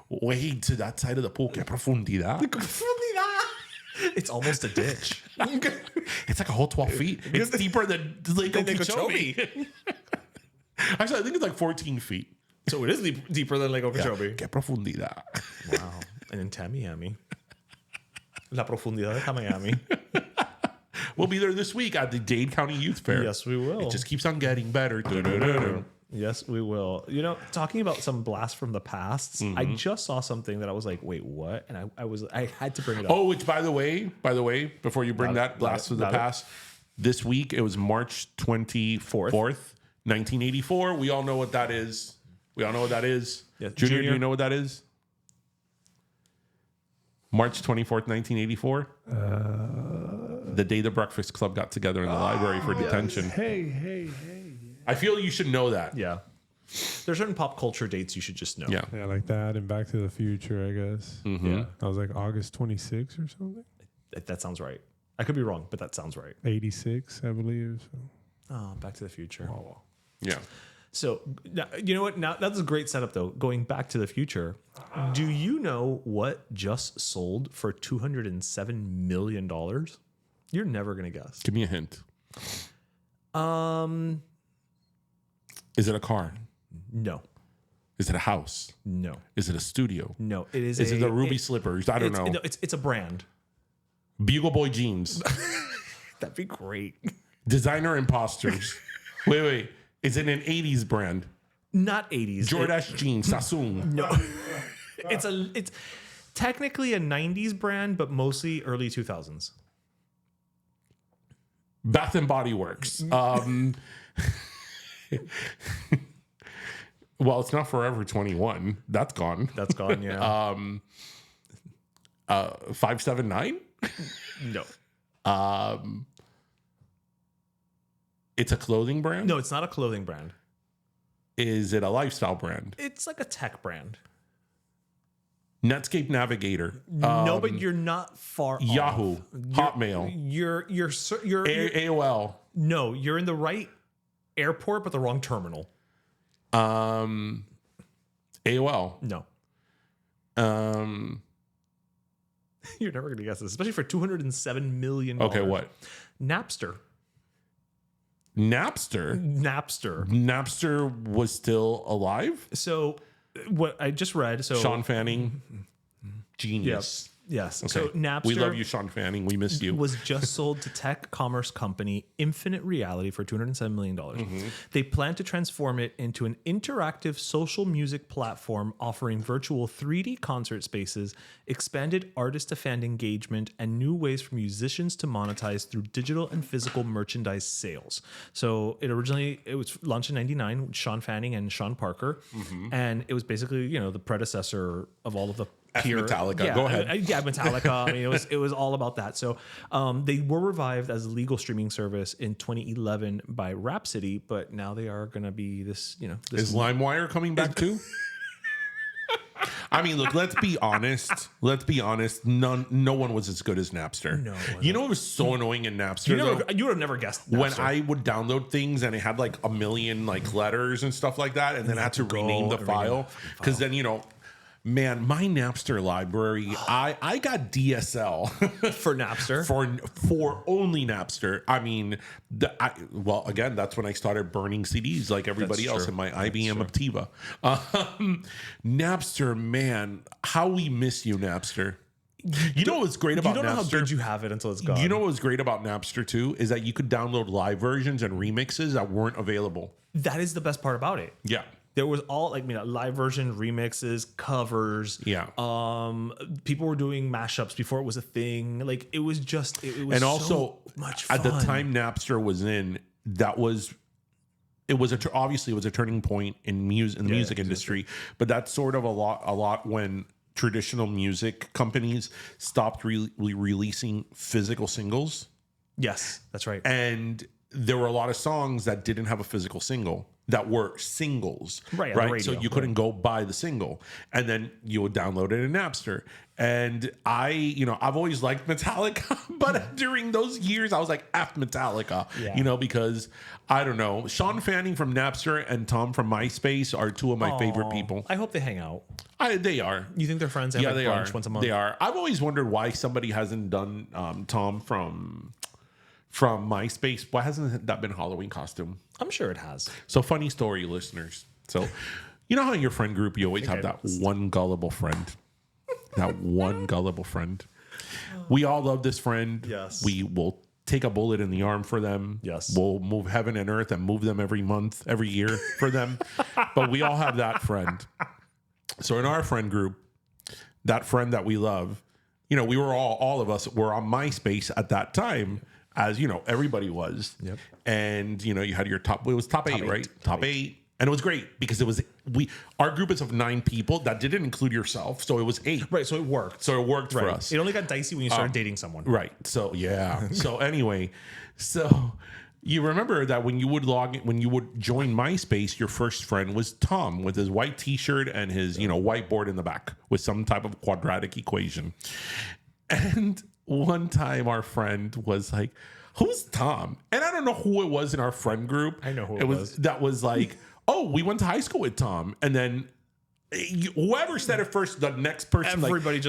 way to that side of the pool, que profundidad. It's almost a ditch. It's like a whole 12 feet. It's deeper than Lake Okeechobee. Actually, I think it's like 14 feet. So it is deeper than Lake Okeechobee. Qué profundidad. Wow. And in Tamiami. La profundidad de Tamiami. We'll be there this week at the Dade County Youth Fair. Yes, we will. It just keeps on getting better. Yes, we will. You know, talking about some blasts from the past, I just saw something that I was like, wait, what? And I had to bring it up. Oh, which by the way, before you bring that blast from the past, this week it was March 24th, 1984. We all know what that is. Yes. Junior, do you know what that is? March 24th, 1984. The day the Breakfast Club got together in the library for detention. Hey. I feel you should know that. Yeah. There's certain pop culture dates you should just know. Yeah. Yeah, like that and Back to the Future, I guess. Yeah. I was like August 26 or something. That sounds right. I could be wrong, but that sounds right. 86, I believe. So. Oh, Back to the Future. Oh. Yeah. So, you know what? Now, that's a great setup, though. Going back to the future, do you know what just sold for $207 million? You're never going to guess. Give me a hint. Is it a car? No. Is it a house? No. Is it a studio? No. It is. Is it the Ruby Slippers? I don't know. No, it's a brand. Bugle Boy jeans. That'd be great. Designer Imposters. Wait. Is it an 80s brand? Not 80s. Jordache jeans. Sassoon. No. It's technically a 90s brand, but mostly early 2000s. Bath and Body Works. Well, it's not Forever 21. That's gone. That's gone, yeah. 579? No. It's a clothing brand? No, it's not a clothing brand. Is it a lifestyle brand? It's like a tech brand. Netscape Navigator. No, but you're not far Yahoo. off. Hotmail. You're AOL. No, you're in the right airport, but the wrong terminal. AOL. No. You're never going to guess this, especially for $207 million. Okay, what? Napster. Napster was still alive? So what I just read. So Sean Fanning, genius. Yes. Okay. So Napster. We love you, Sean Fanning. We miss you. Was just sold to tech commerce company Infinite Reality for $207 million. They plan to transform it into an interactive social music platform offering virtual 3D concert spaces, expanded artist-to-fan engagement, and new ways for musicians to monetize through digital and physical merchandise sales. So it was launched in '99 with Sean Fanning and Sean Parker, and it was basically the predecessor of all of the Metallica. Yeah, go ahead. Yeah, Metallica. I mean, it was all about that. So they were revived as a legal streaming service in 2011 by Rhapsody, but now they are going to be this. Is LimeWire coming back too? I mean, look. Let's be honest. No one was as good as Napster. No, what was so annoying in Napster? You would have never guessed Napster. When I would download things and it had like a million like letters and stuff like that, and then I had to rename the file because then man, my Napster library, I got DSL for Napster. For only Napster. I mean, again, that's when I started burning CDs like everybody else in my IBM Aptiva. Napster, man, how we miss you, Napster. You know what's great about Napster? You don't know how good you have it until it's gone. You know what was great about Napster too is that you could download live versions and remixes that weren't available. That is the best part about it. Yeah. There was all live version remixes, covers. Yeah. People were doing mashups before it was a thing. Like it was and also so much fun. At the time Napster was in, obviously it was a turning point in the music industry, but that's sort of a lot when traditional music companies stopped releasing physical singles. Yes, that's right. And there were a lot of songs that didn't have a physical single. that were singles, Right, on the right? So radio, you couldn't go buy the single, and then you would download it in Napster. And I've always liked Metallica, but during those years, I was like, F Metallica, because I don't know. Sean Fanning from Napster and Tom from MySpace are two of my favorite people. I hope they hang out. They are. You think they're friends? They have They are. once a month. They are. I've always wondered why somebody hasn't done Tom from MySpace. Why hasn't that been a Halloween costume? I'm sure it has. So funny story, listeners. So you know how in your friend group you always have that one gullible friend. That one gullible friend. We all love this friend. Yes. We will take a bullet in the arm for them. Yes. We'll move heaven and earth and move them every month, every year for them. But we all have that friend. So in our friend group, that friend that we love, we were all of us were on MySpace at that time, as everybody was. Yep. And you had your top. It was top eight, right? Top eight. And it was great because our group is of 9 people. That didn't include yourself, so it was 8. Right, so it worked. So it worked for us. It only got dicey when you started dating someone. Right. So yeah. So anyway, you remember that when you would join MySpace, your first friend was Tom with his white T-shirt and his whiteboard in the back with some type of quadratic equation. And one time our friend was like, "Who's Tom?" And I don't know who it was in our friend group. I know who it was. That was like, "Oh, we went to high school with Tom." And then whoever said it first, the next person, everybody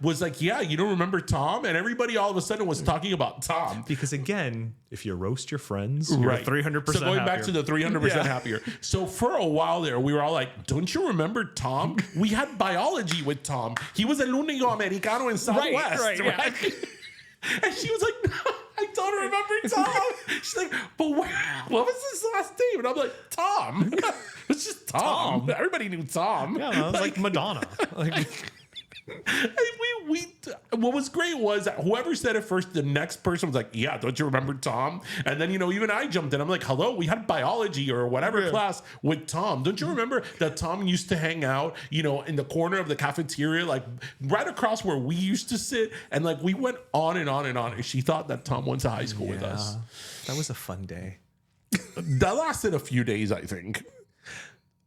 was like, "Yeah, you don't remember Tom?" And everybody all of a sudden was talking about Tom. Because again, if you roast your friends, you're 300%. So going happier. back to the 300% happier. So for a while there, we were all like, "Don't you remember Tom? We had biology with Tom. He was el único americano in Southwest." Right? Yeah. And she was like, "No, I don't remember Tom." She's like, "But what was his last name?" And I'm like, "Tom." It's just Tom. Everybody knew Tom. Yeah, it was like Madonna. What was great was that whoever said it first, the next person was like, "Yeah, don't you remember Tom?" And then even I jumped in. I'm like, "Hello, we had biology or whatever class with Tom. Don't you remember that Tom used to hang out, in the corner of the cafeteria, like right across where we used to sit?" And like we went on and on and on. And she thought that Tom went to high school with us. That was a fun day. That lasted a few days, I think.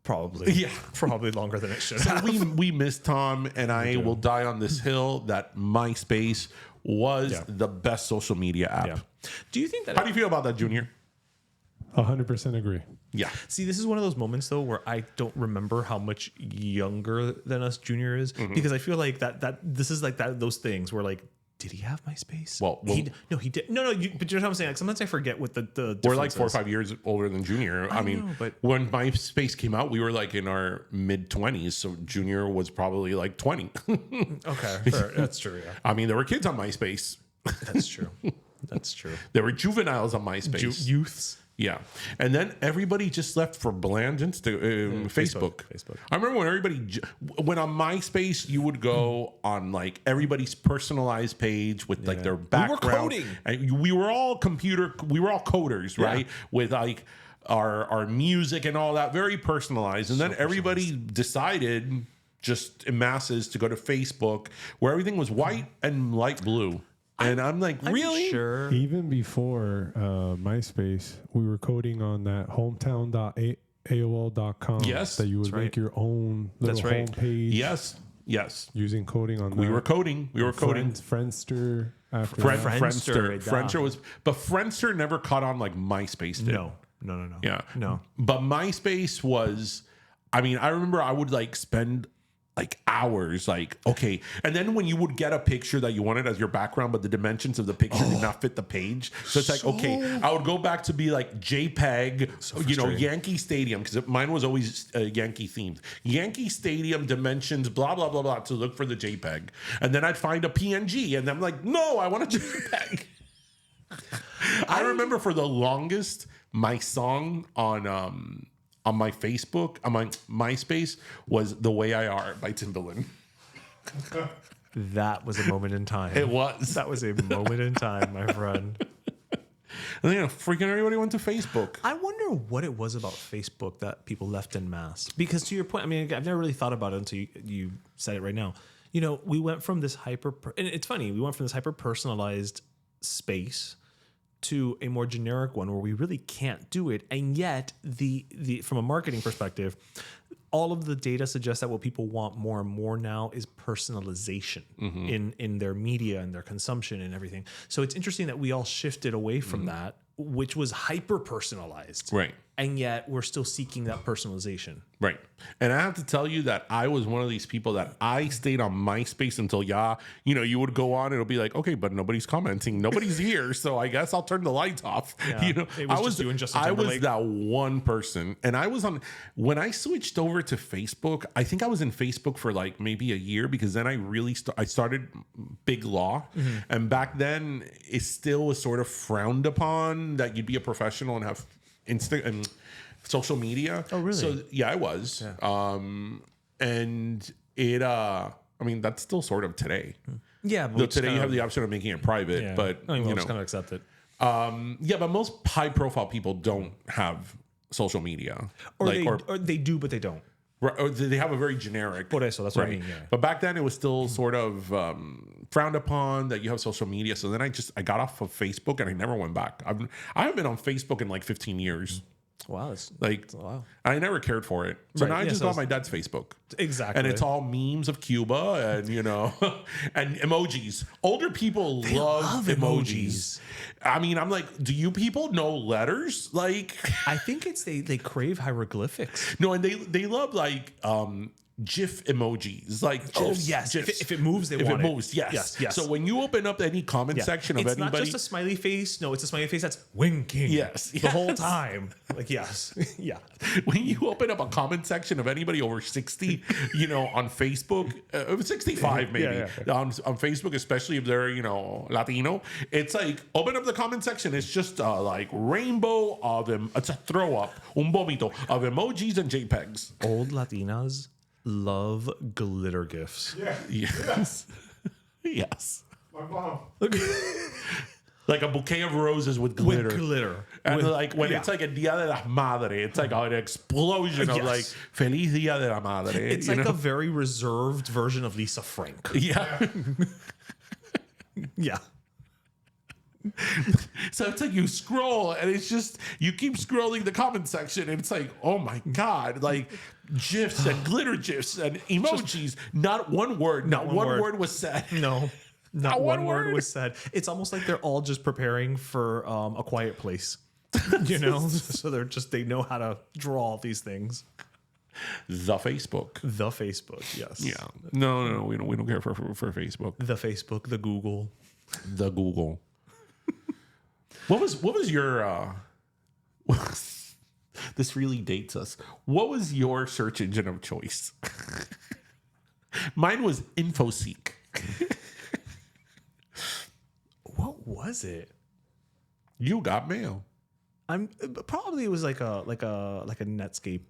Probably. Yeah. Probably longer than it should So have. we miss Tom, and I will die on this hill that MySpace was the best social media app. Yeah. Do you think that... How do you feel about that, Junior? 100% agree. Yeah. See, this is one of those moments, though, where I don't remember how much younger than us Junior is, because I feel like that this is like those things where, like, did he have MySpace? Well, he did. No. But you know what I'm saying? Like, sometimes I forget what the we're like 4 or 5 years older than Junior. I mean, but when MySpace came out, we were like in our mid-20s, so Junior was probably like 20. Okay, fair. That's true. Yeah, I mean, there were kids on MySpace. that's true. That's true. There were juveniles on MySpace. Youths. Yeah. And then everybody just left for bland Facebook. I remember when when on MySpace, you would go on like everybody's personalized page with like their background. We were coding. And we were all coders, right? With like our music and all that, very personalized. And then everybody decided just in masses to go to Facebook where everything was white and light blue. And I'm like, really? Sure. Even before MySpace, we were coding on that hometown.aol.com. Yes, that you would make your own little homepage. Yes. Using coding on that. We were coding. Friendster after Friendster was, but Friendster never caught on like MySpace did. No. Yeah. No. But MySpace was, I mean, I remember I would like spend like hours, like, okay. And then when you would get a picture that you wanted as your background, but the dimensions of the picture did not fit the page. So it's like, okay, I would go back to be like JPEG, Yankee Stadium, because mine was always Yankee themed. Yankee Stadium dimensions, blah, blah, blah, blah, to look for the JPEG. And then I'd find a PNG, and I'm like, no, I want a JPEG. I remember for the longest, my song on my Facebook, on my MySpace, was "The Way I Are" by Timbaland. That was a moment in time. It was. That was a moment in time, my friend. And then freaking everybody went to Facebook. I wonder what it was about Facebook that people left en masse. Because to your point, I mean, I've never really thought about it until you said it right now. We went from this and it's funny, we went from this hyper personalized space to a more generic one where we really can't do it. And yet the from a marketing perspective, all of the data suggests that what people want more and more now is personalization in their media and their consumption and everything. So it's interesting that we all shifted away from that, which was hyper personalized. Right. And yet we're still seeking that personalization. Right. And I have to tell you that I was one of these people that I stayed on MySpace until, you would go on, it'll be like, okay, but nobody's commenting. Nobody's here. So I guess I'll turn the lights off. Yeah. I was that one person. And I was when I switched over to Facebook, I think I was in Facebook for like maybe a year, because then I started Big Law. And back then it still was sort of frowned upon that you'd be a professional and have and social media. Oh, really? So yeah, I was. Yeah. And it that's still sort of today. Yeah, but today you have the option of making it private, but just kind of accept it. but most high profile people don't have social media. Or they do, but they don't. Or they have a very generic. Por eso, that's what I mean. Yeah. But back then it was still sort of frowned upon that you have social media. So then I got off of Facebook and I never went back. I haven't been on Facebook in like 15 years. Wow, that's wow. I never cared for it. So now I just got my dad's Facebook. Exactly. And it's all memes of Cuba and, and emojis. Older people love emojis. I mean, I'm like, do you people know letters? Like, I think it's they crave hieroglyphics. No, and they love like GIF emojis, like GIFs, oh yes, GIFs. If it moves, they want it. If it moves, yes. So when you open up any comment section of anybody, it's not just a smiley face. No, it's a smiley face that's winking. Yes, the whole time. Like yes, yeah. When you open up a comment section of anybody over 60, on Facebook, 65 maybe on Facebook, especially if they're Latino, it's like open up the comment section. It's just like rainbow of them. It's a throw up, un vomito of emojis and JPEGs. Old Latinas love glitter gifs. Yeah. Yes. Yes. My mom. Like a bouquet of roses with glitter. With glitter. And like when it's like a Dia de la Madre, it's like an explosion of like Feliz Dia de la Madre. It's like a very reserved version of Lisa Frank. Yeah. Yeah. So it's like you scroll and it's just you keep scrolling the comment section and it's like, oh my God, like GIFs and glitter GIFs and emojis. Not one word. Not one word was said. No. Not one word was said. It's almost like they're all just preparing for A Quiet Place. So they know how to draw all these things. The Facebook. Yes. Yeah. No, we don't care for Facebook. The Facebook, the Google. The Google. What was your this really dates us. What was your search engine of choice? Mine was InfoSeek. What was it? You got mail. Probably it was like a Netscape,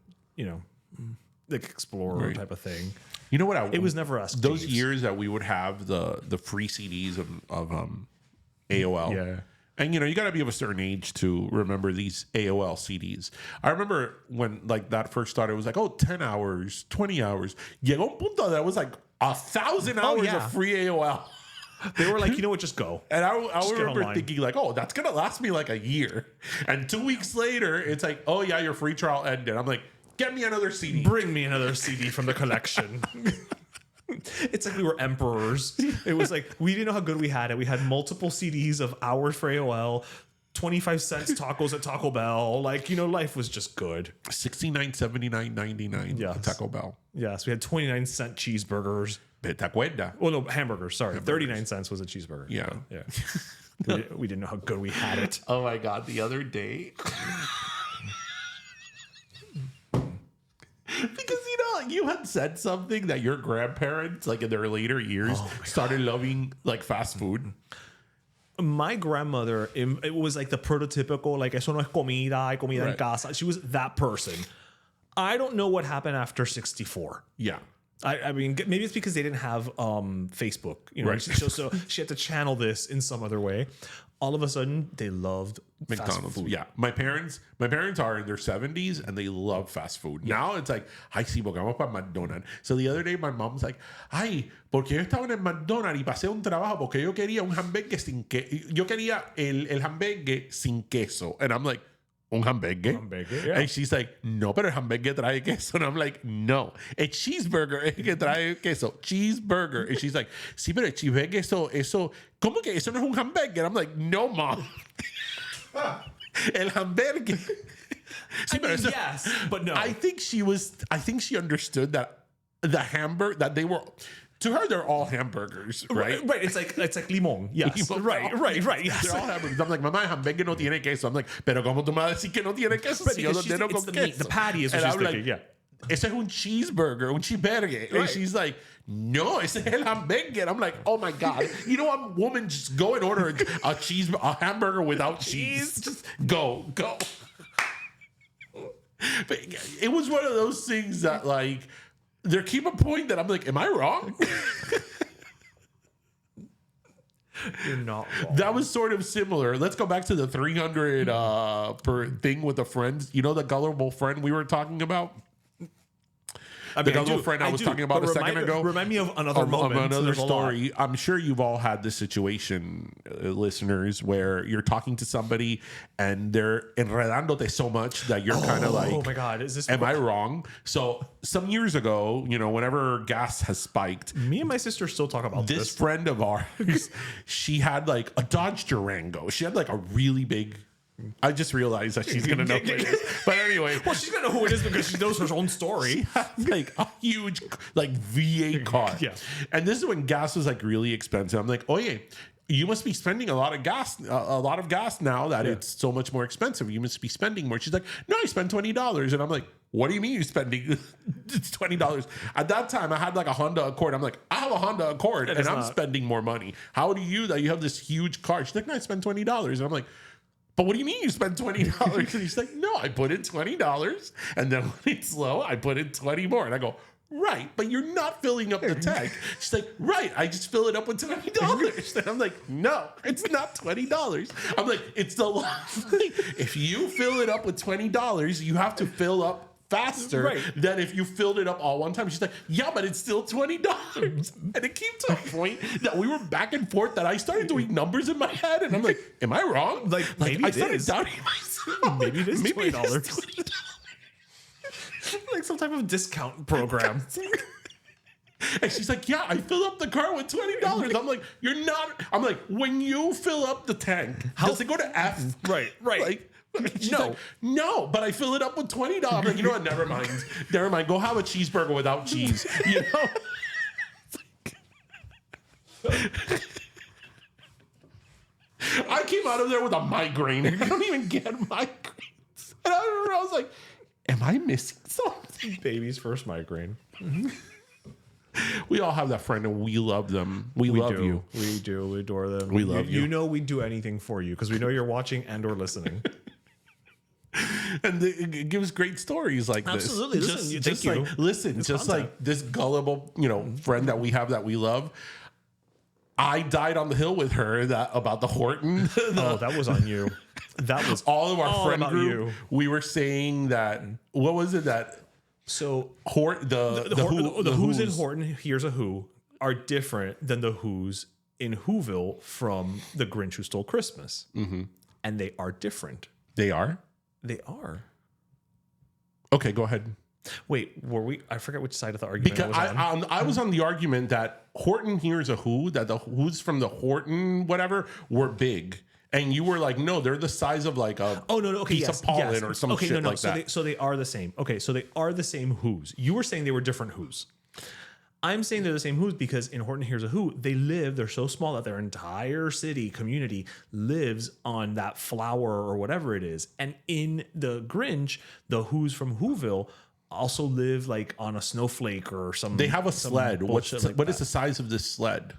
like Explorer type of thing. You know what? It was never us. Those years that we would have the free CDs of AOL. Yeah. And you got to be of a certain age to remember these AOL CDs. I remember when like that first started, it was like, 10 hours, 20 hours. Llegó un punto that was like 1,000 hours of free AOL. They were like, you know what, just go. And I remember thinking like, that's going to last me like a year. And 2 weeks later, it's like, oh yeah, your free trial ended. I'm like, get me another CD. Bring me another CD from the collection. It's like we were emperors. It was like we didn't know how good we had it. We had multiple CDs of hours for AOL, 25 cents tacos at Taco Bell. Like, life was just good. $69, $79, $99 at Taco Bell. Yes, we had 29-cent cheeseburgers. ¿Te acuerdas? Well, no, hamburgers. Sorry, 39 cents was a cheeseburger. Yeah. We didn't know how good we had it. Oh my God! The other day. Because you had said something that your grandparents, like in their later years, started loving like fast food. My grandmother, it was like the prototypical, like eso no es comida, hay comida en casa. She was that person. I don't know what happened after 64. Yeah. I mean, maybe it's because they didn't have Facebook, you know, Right. so she had to channel this in some other way. All of a sudden, they loved McDonald's. fast food. Yeah. My parents are in their 70s and they love fast food. Now it's like, ay, sí, porque vamos para McDonald's. So the other day, my mom's like, ay, porque yo estaba en el McDonald's y pasé un trabajo porque yo quería un hamburger sin queso. Yo quería el hamburger sin queso. And I'm like, un hamburger? Yeah. And she's like, no, pero el hamburger trae queso. And I'm like, no, el cheeseburger es que trae queso. Cheeseburger. And she's like, sí, pero el cheeseburger, eso, ¿cómo que eso no es un hamburger? I'm like, no, mom. El hamburger. I mean, yes, but no. I think she understood that the hamburger, that they were, to her, they're all hamburgers, right? Right. It's like limón. Yes. Limón. Right. Yes. They're all hamburgers. I'm like, mamá, hamburger no tiene queso. I'm like, pero ¿cómo tú me vas a decir que no tiene queso? Right, Si yo lo because ordeno it's con the queso. meat. The patty is what And she's I'm thinking. like, Yeah. It's like un cheeseburger, un cheeseburger. And she's like, no, it's el hamburger. I'm like, oh my God. You know what, woman, just go and order a hamburger without cheese. Just go. But it was one of those things that, like, there came a point that I'm like, am I wrong? You're not wrong. That was sort of similar. Let's go back to the 300 per thing with the friends. You know the gullible friend we were talking about? I The mean, gullible friend I was talking about a second ago. Remind me of another moment. Of another There's a lot. story. I'm sure you've all had this situation, listeners, where you're talking to somebody and they're enredándote so much that you're kind of like, oh my God, is this? am I wrong? So some years ago, you know, whenever gas has spiked, Me and my sister still talk about this friend of ours, she had like a Dodge Durango. She had like a really big. I just realized that she's gonna know who it is. But anyway, Well, she's gonna know who it is because she knows her own story. she had like a huge like V8 car. Yeah. And this is when gas was like really expensive. I'm like, oh yeah, you must be spending a lot of gas now that it's so much more expensive. You must be spending more. She's like, no, I spent $20. And I'm like, what do you mean you're spending it's $20? At that time, I had like a Honda Accord. I'm like, I have a Honda Accord and I'm spending more money. How do you that you have this huge car? She's like, no, I spent $20. And I'm like, but what do you mean you spent $20? And he's like, no, I put in $20. And then when it's low, I put in 20 more. And I go, right, but you're not filling up the tank. She's like, right, I just fill it up with $20. And I'm like, no, it's not $20. I'm like, it's the if you fill it up with $20, you have to fill up faster than if you filled it up all one time. She's like, yeah, but it's still $20. And it came to a point that we were back and forth that I started doing numbers in my head. And I'm like, am I wrong? Like maybe I started doubting myself. Maybe it is Maybe $20. it is $20. Like some type of discount program. And she's like, yeah, I fill up the car with $20. I'm like, you're not. I'm like, when you fill up the tank, does it go to F? Right. Like, she's like, no, but I fill it up with $20. I'm like, you know what? Never mind. Go have a cheeseburger without cheese. You know? I came out of there with a migraine. I don't even get migraines. And I remember I was like, am I missing something? Baby's first migraine. We all have that friend and we love them. We love you. We do. We adore them. We love you. You know we'd do anything for you because we know you're watching and or listening. And it gives great stories like Absolutely. this. Listen, Just thank you. like, listen, It's just content. like this gullible, friend that we have that we love. I died on the hill with her about the Horton. Oh, that was on you. That was all of our all friend about group. you. We were saying that. What was it that? So The who's in Horton, here's a who, are different than the who's in Whoville from The Grinch Who Stole Christmas. Mm-hmm. And they are different. They are? They are. Okay, go ahead. Wait, were we? I forget which side of the argument Because I was on. I was on the argument that Horton here's a who, that the who's from the Horton, whatever, were big. And you were like, no, they're the size of like a piece of pollen or some shit like that. So they are the same. Okay, so they are the same who's. You were saying they were different who's. I'm saying they're the same who's because in Horton Here's a Who, they're so small that their entire city community lives on that flower or whatever it is. And in the Grinch, the who's from Whoville also live like on a snowflake or some. They have a sled. What is that. the size of this sled?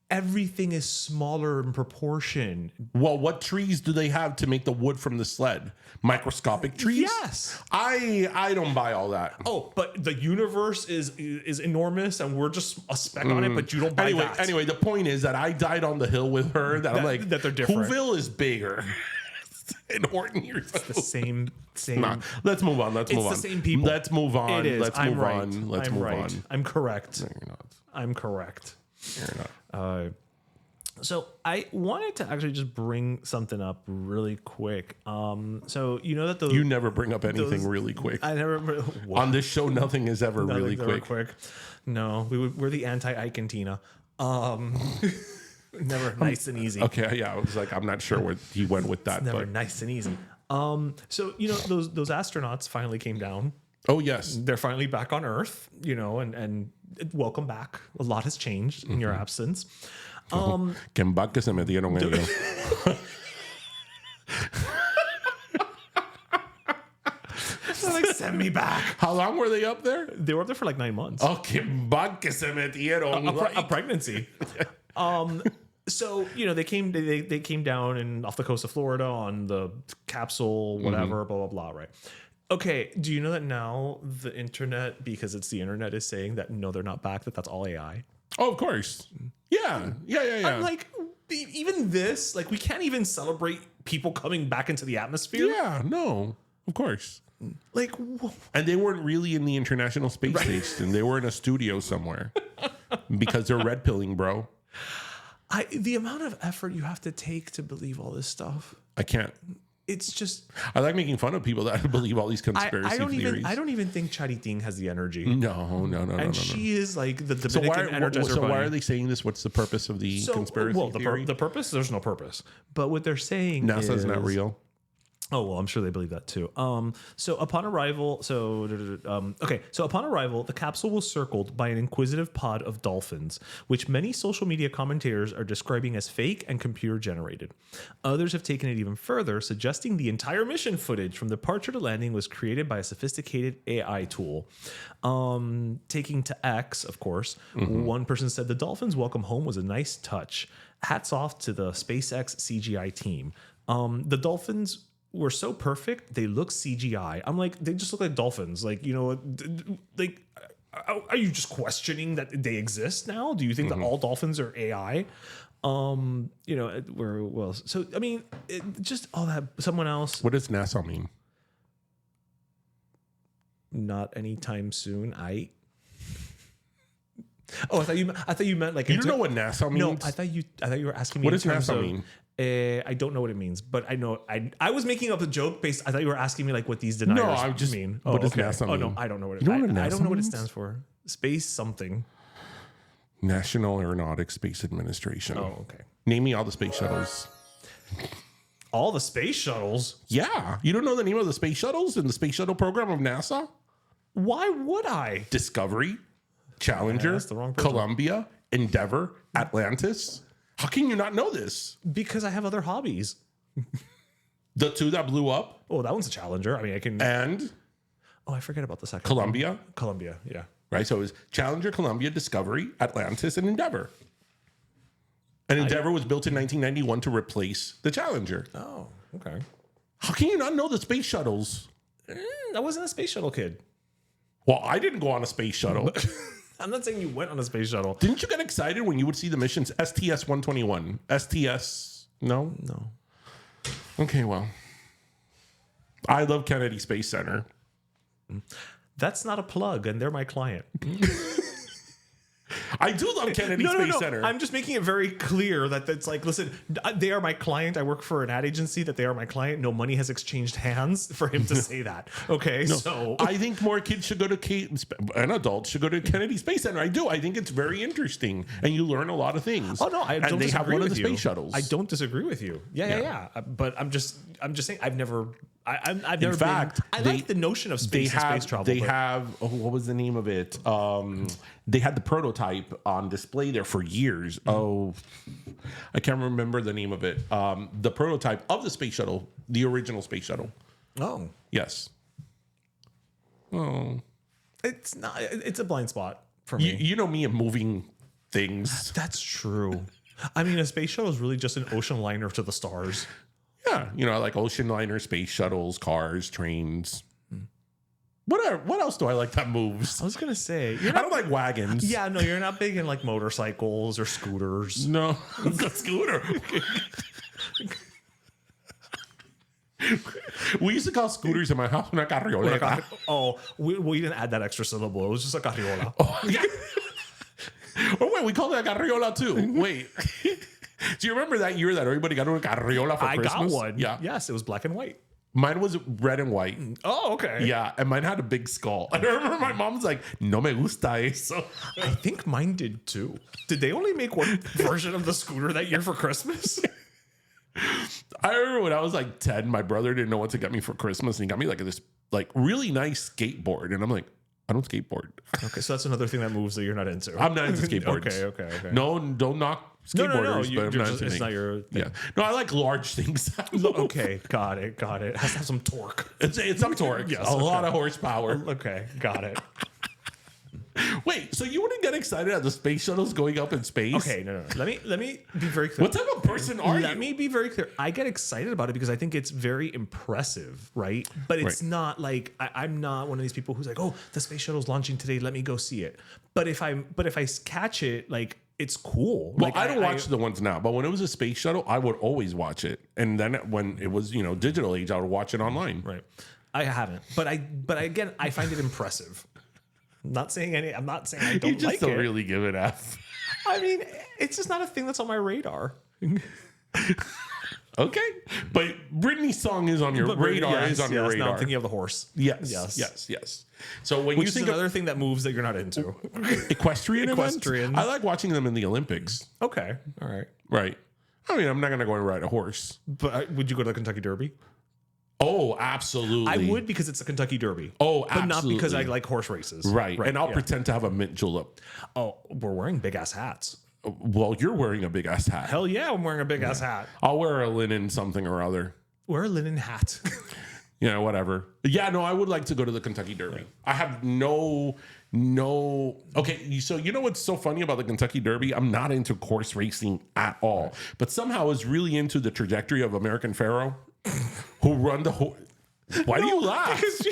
everything is smaller in proportion. Well, what trees do they have to make the wood from the sled? Microscopic trees? Yes. I don't buy all that. Oh, but the universe is enormous, and we're just a speck on it. But you don't buy that. Anyway, the point is that I died on the hill with her. That I'm like, that they're different. Whoville is bigger. And Horton, you're the same. Nah, let's move on. Let's move on. It's the same people. Let's move on. It is. Let's I'm move right. on. Let's I'm move right. on. I'm correct. No, you're not. I'm correct. You're not. So I wanted to actually just bring something up really quick. So you know that those You never bring up anything really quick. I never On this show, nothing is ever really quick. No, we're the anti-Ike and Tina. Never nice and easy. Okay, yeah, I was like, I'm not sure where he went with that. Never But nice and easy. So you know those astronauts finally came down. oh yes, They're finally back on Earth. You know, and welcome back. A lot has changed in your absence. que en vaca se metieron ellos. Like, send me back. How long were they up there? They were up there for like 9 months. Oh, que en vaca se metieron. A pregnancy. So you know they came down and off the coast of Florida on the capsule, whatever, blah blah blah. Right. Okay. Do you know that now the internet, because it's the internet, is saying that no, they're not back. That's all AI. Oh, of course. Yeah. I'm like, even this, like, we can't even celebrate people coming back into the atmosphere. Yeah, no, of course. Like, And they weren't really in the International Space Station. They were in a studio somewhere because they're red pilling, bro. the amount of effort you have to take to believe all this stuff. I can't. It's just, I like making fun of people that believe all these conspiracy theories. I don't even think Charytin has the energy. No. And she is like the So Dominican Energizer why Bunny. are they saying this? What's the purpose of the conspiracy theory? The purpose, there's no purpose. But what they're saying NASA's is not real. Oh, well, I'm sure they believe that too. So upon arrival, upon arrival, the capsule was circled by an inquisitive pod of dolphins, which many social media commentators are describing as fake and computer generated. Others have taken it even further, suggesting the entire mission footage from departure to landing was created by a sophisticated AI tool. Taking to X, of course, one person said the dolphins' welcome home was a nice touch. Hats off to the SpaceX CGI team. The dolphins were so perfect, they look CGI. I'm like, they just look like dolphins. Like, you know, like, are you just questioning that they exist now? Do you think that all dolphins are AI? You know, so I mean, just all that. Someone else. What does NASA mean? Not anytime soon. Oh, I thought you meant like. You don't know what NASA means? No, I thought you were asking me. What does NASA mean? I don't know what it means, but I know I was making up a joke based. I thought you were asking me like what these deniers mean. What does NASA mean? Oh no, I don't know what it. You know what I don't know what it means? stands for. Space something. National Aeronautics Space Administration. Oh, okay. Name me all the space shuttles. All the space shuttles. Yeah. You don't know the name of the space shuttles in the space shuttle program of NASA? Why would I? Discovery, Challenger, that's the wrong person. Columbia, Endeavor, Atlantis. How can you not know this? Because I have other hobbies. The two that blew up Oh, that one's a Challenger. I mean, I can. and Oh, I forget about the second. Columbia, one. Columbia. Yeah. right? So it was Challenger, Columbia, Discovery, Atlantis, and Endeavor. And Endeavor was built in 1991 to replace the Challenger. Oh, okay. How can you not know the space shuttles? I wasn't a space shuttle kid. Well, I didn't go on a space shuttle. I'm not saying you went on a space shuttle. Didn't you get excited when you would see the missions? STS-121. STS? No? No. Okay, well. I love Kennedy Space Center. That's not a plug, and they're my client. I do love Kennedy Space Center. I'm just making it very clear that it's like, listen, they are my client. I work for an ad agency that they are my client. No money has exchanged hands for him to say that. Okay, so I think more kids should go to and adults should go to Kennedy Space Center. I do. I think it's very interesting, and you learn a lot of things. Oh no, I don't and they disagree have one with of the you. space shuttles. I don't disagree with you. Yeah. But I'm just saying I've never. I've never. In fact, I like the notion of space and space travel. They have. Oh, what was the name of it? They had the prototype on display there for years. Oh, I can't remember the name of it. The prototype of the space shuttle, the original space shuttle. Oh, Yes. Oh, it's not. It's a blind spot for me. you know me and moving things. That's true. I mean, a space shuttle is really just an ocean liner to the stars. Yeah, you know, like ocean liner, space shuttles, cars, trains. What else do I like that moves? I was gonna say I don't like wagons. Yeah, no, you're not big in like motorcycles or scooters. No, it's a scooter. We used to call scooters in my house una carrioleta. We didn't add that extra syllable. It was just a carriola. Oh, yeah. Oh, wait, we called it a carriola too. Wait. Do you remember that year that everybody got a carriola for Christmas? I got one. Yeah. Yes, it was black and white. Mine was red and white. Oh, okay. Yeah, and mine had a big skull. And I remember my mom's like, no me gusta eso. I think mine did too. Did they only make one version of the scooter that year for Christmas? I remember when I was like 10, my brother didn't know what to get me for Christmas. And he got me like this like really nice skateboard. And I'm like, I don't skateboard. Okay, so that's another thing that moves that you're not into. I'm not into skateboards. Okay. No, don't knock skateboarders. No. But I'm not into It's me. not your thing. Yeah. No, I like large things. Okay, got it. It has to have some torque. It's some torque. Yes, a okay. lot of horsepower. Okay, got it. Wait, so you wouldn't get excited at the space shuttles going up in space? Okay, no. Let me be very clear. What type of person are you? Let me be very clear. I get excited about it because I think it's very impressive, right? But it's not like I'm not one of these people who's like, oh, the space shuttle's launching today. Let me go see it. But if I catch it, like it's cool. Well, like, I don't watch the ones now, but when it was a space shuttle, I would always watch it. And then when it was, digital age, I would watch it online. Right. I haven't, but again, I find it impressive. I'm not saying I don't You just like don't it. really give it F. I mean, it's just not a thing that's on my radar. Okay, but Britney's song is on your radar. Is on your radar. Now I'm thinking of the horse. Yes. So when Which you is think another thing that moves that you're not into. equestrian events, Equestrians. I like watching them in the Olympics. Okay, all right. Right. I mean, I'm not going to go and ride a horse. But would you go to the Kentucky Derby? Oh, absolutely. I would because it's a Kentucky Derby. Oh, but not because I absolutely. like horse races. Right. And I'll pretend to have a mint julep. Oh, we're wearing big ass hats. Well, you're wearing a big ass hat. Hell yeah, I'm wearing a big ass hat. I'll wear a linen something or other. Wear a linen hat. Whatever. Yeah, no, I would like to go to the Kentucky Derby. I have no. Okay, so you know what's so funny about the Kentucky Derby? I'm not into horse racing at all, but somehow I was really into the trajectory of American Pharaoh, who run the horse. Why do you laugh? Because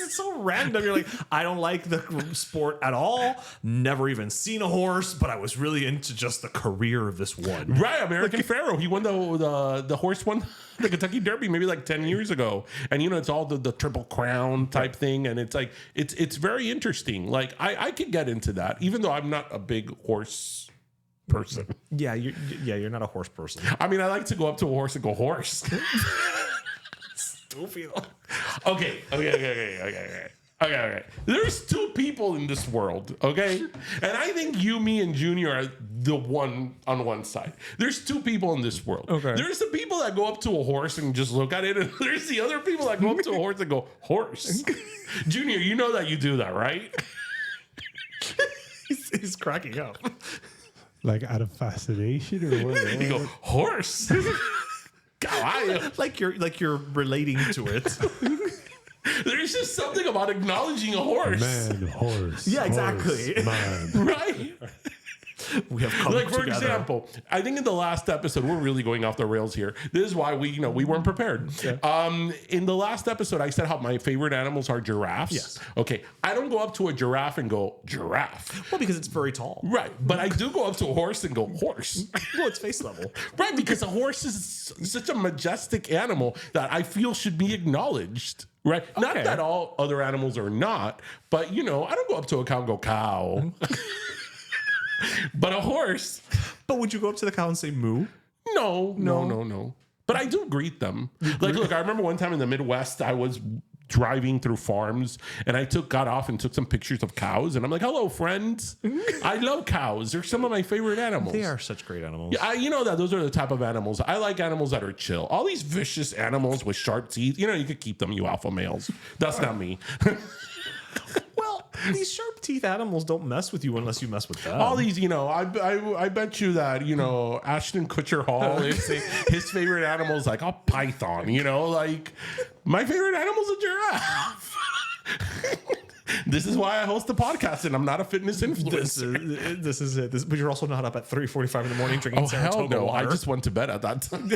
it's so random. You're like, I don't like the sport at all. Never even seen a horse, but I was really into just the career of this one. Right, American Pharaoh. He won the horse won the Kentucky Derby maybe like 10 years ago. And it's all the Triple Crown type thing. And it's like it's very interesting. Like I could get into that, even though I'm not a big horse person. Yeah, you're not a horse person. I mean, I like to go up to a horse and go horse. Okay. There's two people in this world, okay? And I think you, me, and Junior are the one on one side. There's two people in this world. Okay. There's the people that go up to a horse and just look at it, and there's the other people that go up to a horse and go, horse. Junior, you know that you do that, right? He's cracking up. Like out of fascination or what? You go, horse. Caballo. Like you're relating to it. There's just something about acknowledging a horse. Man, horse. Yeah, exactly. Horse, man. Right? We have come Like, for together. example, I think in the last episode, we're really going off the rails here. This is why we weren't prepared. Yeah. In the last episode, I said how my favorite animals are giraffes. Yes. Okay. I don't go up to a giraffe and go, giraffe. Well, because it's very tall. Right. But I do go up to a horse and go, horse. Well, it's face level. Right. Because a horse is such a majestic animal that I feel should be acknowledged. Right. Not that all other animals are not, but I don't go up to a cow and go, cow. But a horse. But would you go up to the cow and say moo? No. But I do greet them. Like, look, I remember one time in the Midwest, I was driving through farms and I got off and took some pictures of cows. And I'm like, hello, friends. I love cows. They're some of my favorite animals. They are such great animals. Yeah, you know that those are the type of animals. I like animals that are chill. All these vicious animals with sharp teeth, you could keep them, you alpha males. That's not me. Well, these sharp teeth animals don't mess with you unless you mess with them. All these, I bet you that, Ashton Kutcher Hall, his favorite animal is like a python, like my favorite animal is a giraffe. This is why I host the podcast, and I'm not a fitness influencer. This is it. But you're also not up at 3:45 in the morning drinking Saratoga water. I just went to bed at that time.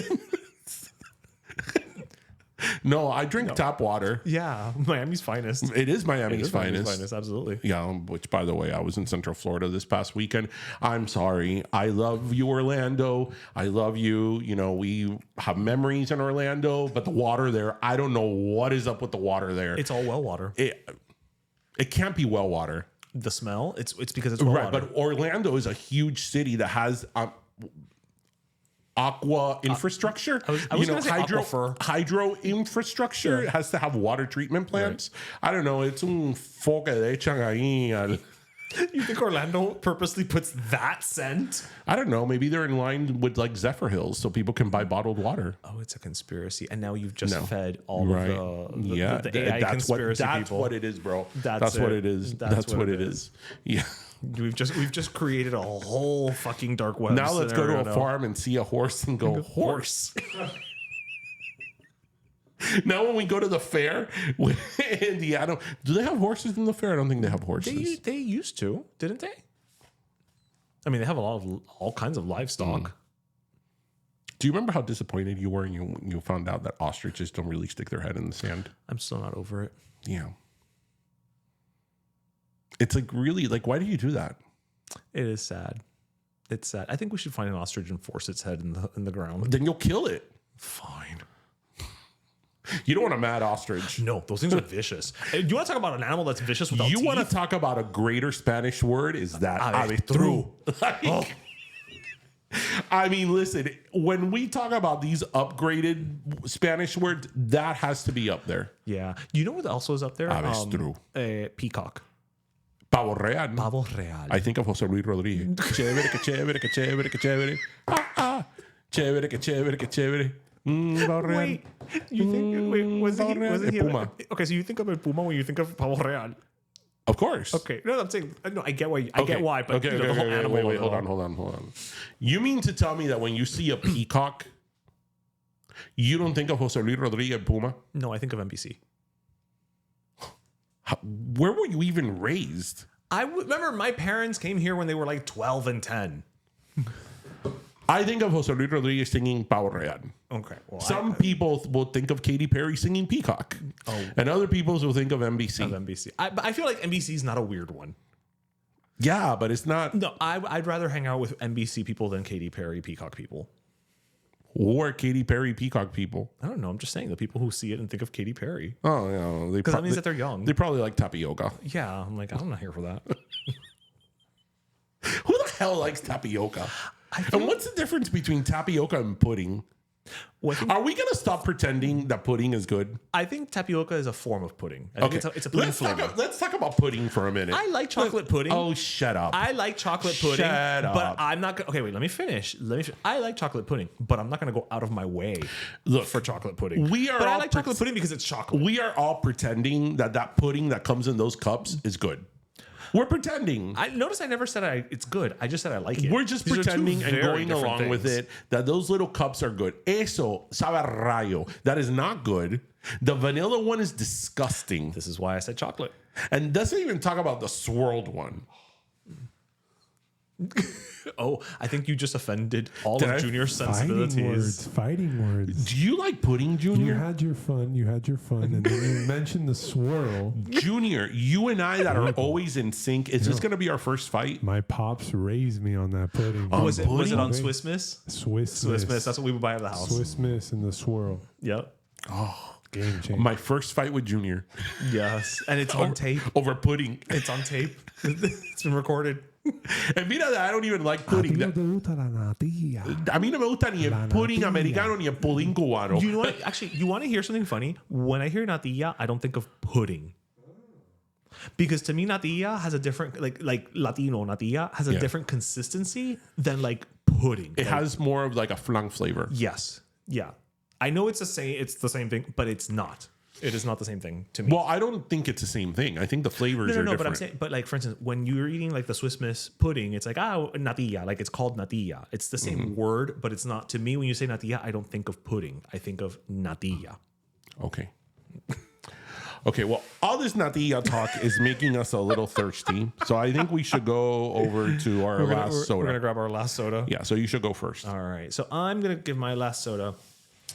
No, I drink tap water. Yeah, Miami's finest. It is Miami's finest. Absolutely. Yeah, which, by the way, I was in Central Florida this past weekend. I'm sorry. I love you, Orlando. I love you. You know, we have memories in Orlando, but the water there, I don't know what is up with the water there. It's all well water. It can't be well water. The smell, it's because it's well water. But Orlando is a huge city that has aqua infrastructure. I was going to say aquifer. Hydro infrastructure. It has to have water treatment plants. Right. I don't know. It's un foque de echan ahí. You think Orlando purposely puts that scent? I don't know. Maybe they're in line with like Zephyr Hills so people can buy bottled water. Oh, it's a conspiracy. And now you've just fed all of the AI that's conspiracy people. That's what it is, bro. That's what it is. That's what it is. Yeah. We've just created a whole fucking dark web. Now let's go to a farm and see a horse and go, horse. Now when we go to the fair in Indiana, do they have horses in the fair? I don't think they have horses. They used to, didn't they? I mean, they have all kinds of livestock. Do you remember how disappointed you were when you found out that ostriches don't really stick their head in the sand? I'm still not over it. Yeah. It's like really like, why do you do that? It is sad. It's sad. I think we should find an ostrich and force its head in the ground. Then you'll kill it. Fine. You don't want a mad ostrich. No, those things are vicious. Do you want to talk about an animal that's vicious without teeth? You want to talk about a greater Spanish word? Is that avestruz? I mean, listen, when we talk about these upgraded Spanish words, that has to be up there. Yeah. You know what also is up there? Avestruz. Peacock. Pavo real. Pavo real. I think of Jose Luis Rodriguez. Chévere, que chévere, que chévere, que chévere. Chévere, que chévere, que chévere. Wait, you think? Was he Puma? Okay, so you think of a Puma when you think of Pavo real? Of course. Okay, no, I'm saying no. I get why. I get why, but the whole animal. Wait, hold on. You mean to tell me that when you see a peacock, you don't think of Jose Luis Rodriguez Puma? No, I think of NBC. Where were you even raised? I remember my parents came here when they were like 12 and 10. I think of Jose Luis Rodriguez singing Pavo Real. Okay. Well, Some people will think of Katy Perry singing Peacock. Oh. And other people will think of NBC. But I feel like NBC is not a weird one. Yeah, but it's not. No, I'd rather hang out with NBC people than Katy Perry Peacock people. Or Katy Perry Peacock people. I don't know. I'm just saying the people who see it and think of Katy Perry. Oh, yeah. Because that means that they're young. They probably like tapioca. Yeah. I'm like, I'm not here for that. Who the hell likes tapioca? And what's the difference between tapioca and pudding? Are we going to stop pretending that pudding is good? I think tapioca is a form of pudding. I think it's a pudding flavor. Let's talk about pudding for a minute. I like chocolate pudding. Oh, shut up. I like chocolate pudding. Shut up. But I'm not going to... Okay, wait, let me finish. I like chocolate pudding, but I'm not going to go out of my way for chocolate pudding. But I like chocolate pudding because it's chocolate. We are all pretending that pudding that comes in those cups is good. We're pretending. Notice I never said it's good. I just said I like it. We're just pretending and going along with it that those little cups are good. Eso sabe a rayo. That is not good. The vanilla one is disgusting. This is why I said chocolate. And doesn't even talk about the swirled one. Oh, I think you just offended all of Junior's sensibilities. Fighting words. Do you like pudding, Junior? You had your fun, and then you mentioned the swirl. Junior, you and I that are always in sync. Is this going to be our first fight? My pops raised me on that pudding. Was it on Swiss Miss? Swiss Miss. That's what we would buy at the house. Swiss Miss and the swirl. Yep. Oh, game changer. My first fight with Junior. Yes, and it's on tape. Over pudding. It's on tape. It's been recorded. And mira, I don't even like pudding. A mí no me gusta ni el pudding americano ni el pudding cubano. You know what? Actually, you want to hear something funny? When I hear natilla, I don't think of pudding. Because to me, natilla has a different, like Latino natilla has a different consistency than like pudding. It has more of like a flan flavor. Yes. Yeah. I know it's the same thing, but it's not. It is not the same thing to me. Well, I don't think it's the same thing. I think the flavors are different. But I'm saying, like for instance, when you're eating like the Swiss Miss pudding, it's like natilla, like it's called natilla. It's the same word, but it's not. To me, when you say natilla, I don't think of pudding. I think of natilla. Okay. Okay, well, all this natilla talk is making us a little thirsty. So I think we should go over to our last soda. We're going to grab our last soda. Yeah, so you should go first. All right. So I'm going to give my last soda.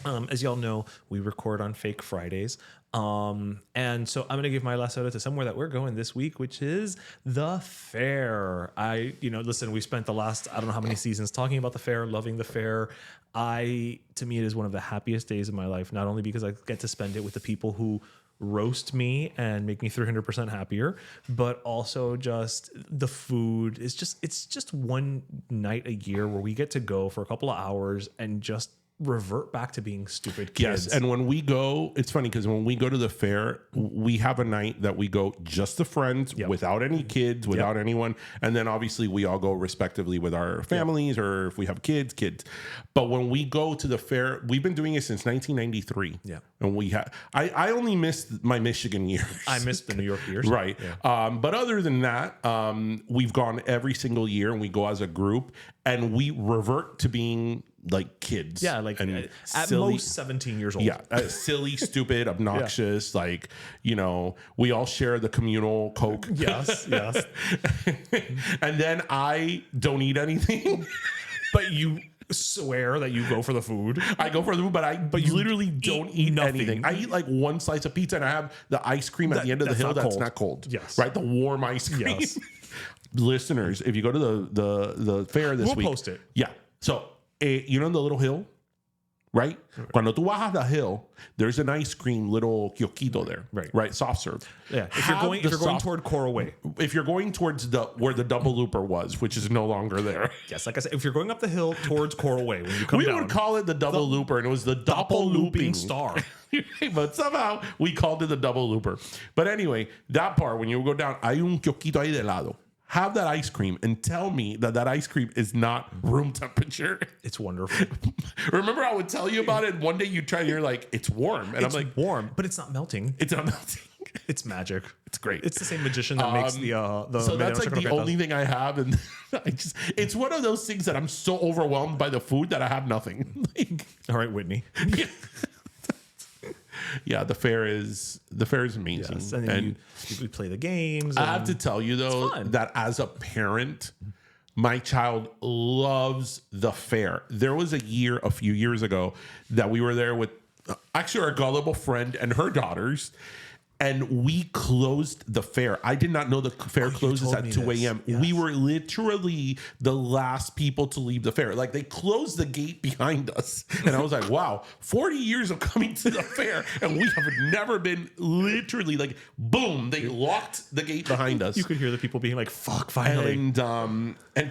As y'all know, we record on Fake Fridays. And so I'm going to give my last soda to somewhere that we're going this week, which is the fair. Listen, we spent the last, I don't know how many seasons talking about the fair, loving the fair. To me, it is one of the happiest days of my life, not only because I get to spend it with the people who roast me and make me 300% happier, but also just the food is it's just one night a year where we get to go for a couple of hours and just revert back to being stupid kids. Yes, and when we go, it's funny because when we go to the fair, we have a night that we go just the friends, without any kids, without anyone, and then obviously we all go respectively with our families or if we have kids. But when we go to the fair, we've been doing it since 1993. Yeah, and I only missed my Michigan years. I missed the New York years, right? Yeah. But other than that, we've gone every single year, and we go as a group, and we revert to being like kids. Yeah, like and at silly, most 17 years old. Yeah, silly, stupid, obnoxious. Like, we all share the communal Coke. Yes. And then I don't eat anything. But you swear that you go for the food. I go for the food, but you literally don't eat anything. I eat like one slice of pizza, and I have the ice cream at the end of the hill that's not cold. Yes. Right? The warm ice cream. Yes. Listeners, if you go to the fair this week. We'll post it. Yeah. So, the little hill, right? Cuando tú bajas the hill, there's an ice cream little kiosquito there, right? Soft serve. Yeah. If you're going toward Coral Way, if you're going towards where the double looper was, which is no longer there. Yes, like I said, if you're going up the hill towards Coral Way, when you come down, we would call it the double looper, and it was the double looping star. But somehow we called it the double looper. But anyway, that part when you go down, hay un kiosquito ahí de lado. Have that ice cream and tell me that ice cream is not room temperature. It's wonderful. Remember, I would tell you about it. One day you try, you're like, it's warm. And I'm like, warm, but it's not melting. It's not melting. It's magic. It's great. It's the same magician that makes the. So that's like the only thing I have, and it's one of those things that I'm so overwhelmed by the food that I have nothing. All right, Whitney. Yeah, the fair is amazing. Yes, and we play the games. I have to tell you though that as a parent, my child loves the fair. There was a few years ago, that we were there with actually our Gullible friend and her daughters. And we closed the fair. I did not know the fair closes at 2 a.m. Yes. We were literally the last people to leave the fair. Like, they closed the gate behind us. And I was like, wow, 40 years of coming to the fair. And we have never been literally like, boom, they locked the gate behind us. You could hear the people being like, fuck, finally. And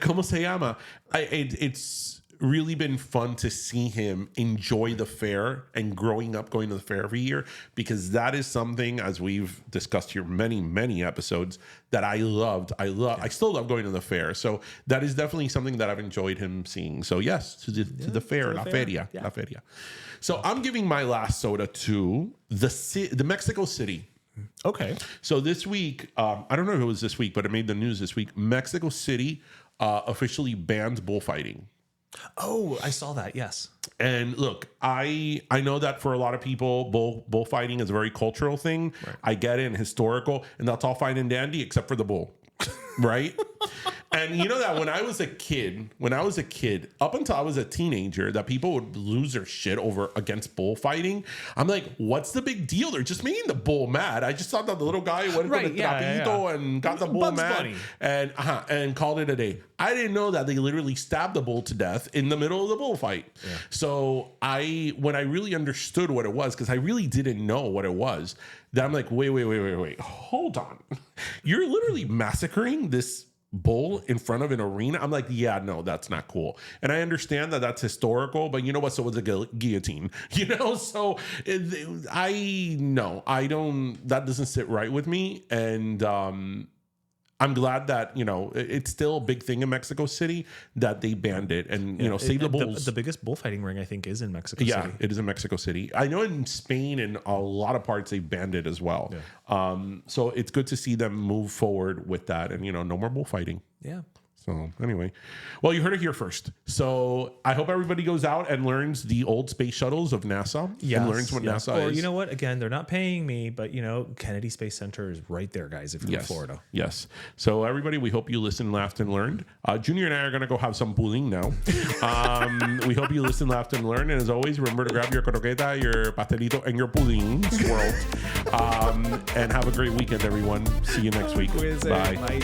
como se llama? It's really been fun to see him enjoy the fair and growing up going to the fair every year, because that is something, as we've discussed here many episodes, that I loved. I still love going to the fair. So that is definitely something that I've enjoyed him seeing. So yes, to the fair, La Feria. So I'm giving my last soda to the Mexico City. Okay. So this week, I don't know if it was this week, but it made the news this week. Mexico City officially banned bullfighting. Oh, I saw that. Yes. And look, I know that for a lot of people, bullfighting is a very cultural thing. Right. I get it, and historical, and that's all fine and dandy, except for the bull, right? And you know that when I was a kid, up until I was a teenager, that people would lose their shit against bullfighting. I'm like, what's the big deal? They're just making the bull mad. I just thought that the little guy went to the trapito and got the bull Bugs mad Bunny. And called it a day. I didn't know that they literally stabbed the bull to death in the middle of the bullfight. Yeah. So when I really understood what it was, because I really didn't know what it was, that I'm like, wait, hold on. You're literally massacring this bull in front of an arena. I'm like, yeah, no, that's not cool. And I understand that that's historical, but you know what? So was a guillotine, So that doesn't sit right with me. And I'm glad that, it's still a big thing in Mexico City that they banned it and, save the bulls. The biggest bullfighting ring, I think, is in Mexico City. Yeah, it is in Mexico City. I know in Spain and a lot of parts they banned it as well. Yeah. So it's good to see them move forward with that and, no more bullfighting. Yeah. So anyway, well, you heard it here first. So I hope everybody goes out and learns the old space shuttles of NASA and learns what NASA is. Or you know what? Again, they're not paying me, but Kennedy Space Center is right there, guys, if you're in Florida. Yes. So everybody, we hope you listened, laughed, and learned. Junior and I are going to go have some pudding now. We hope you listened, laughed, and learned. And as always, remember to grab your croqueta, your pastelito, and your pudding swirled. And have a great weekend, everyone. See you next week. Bye.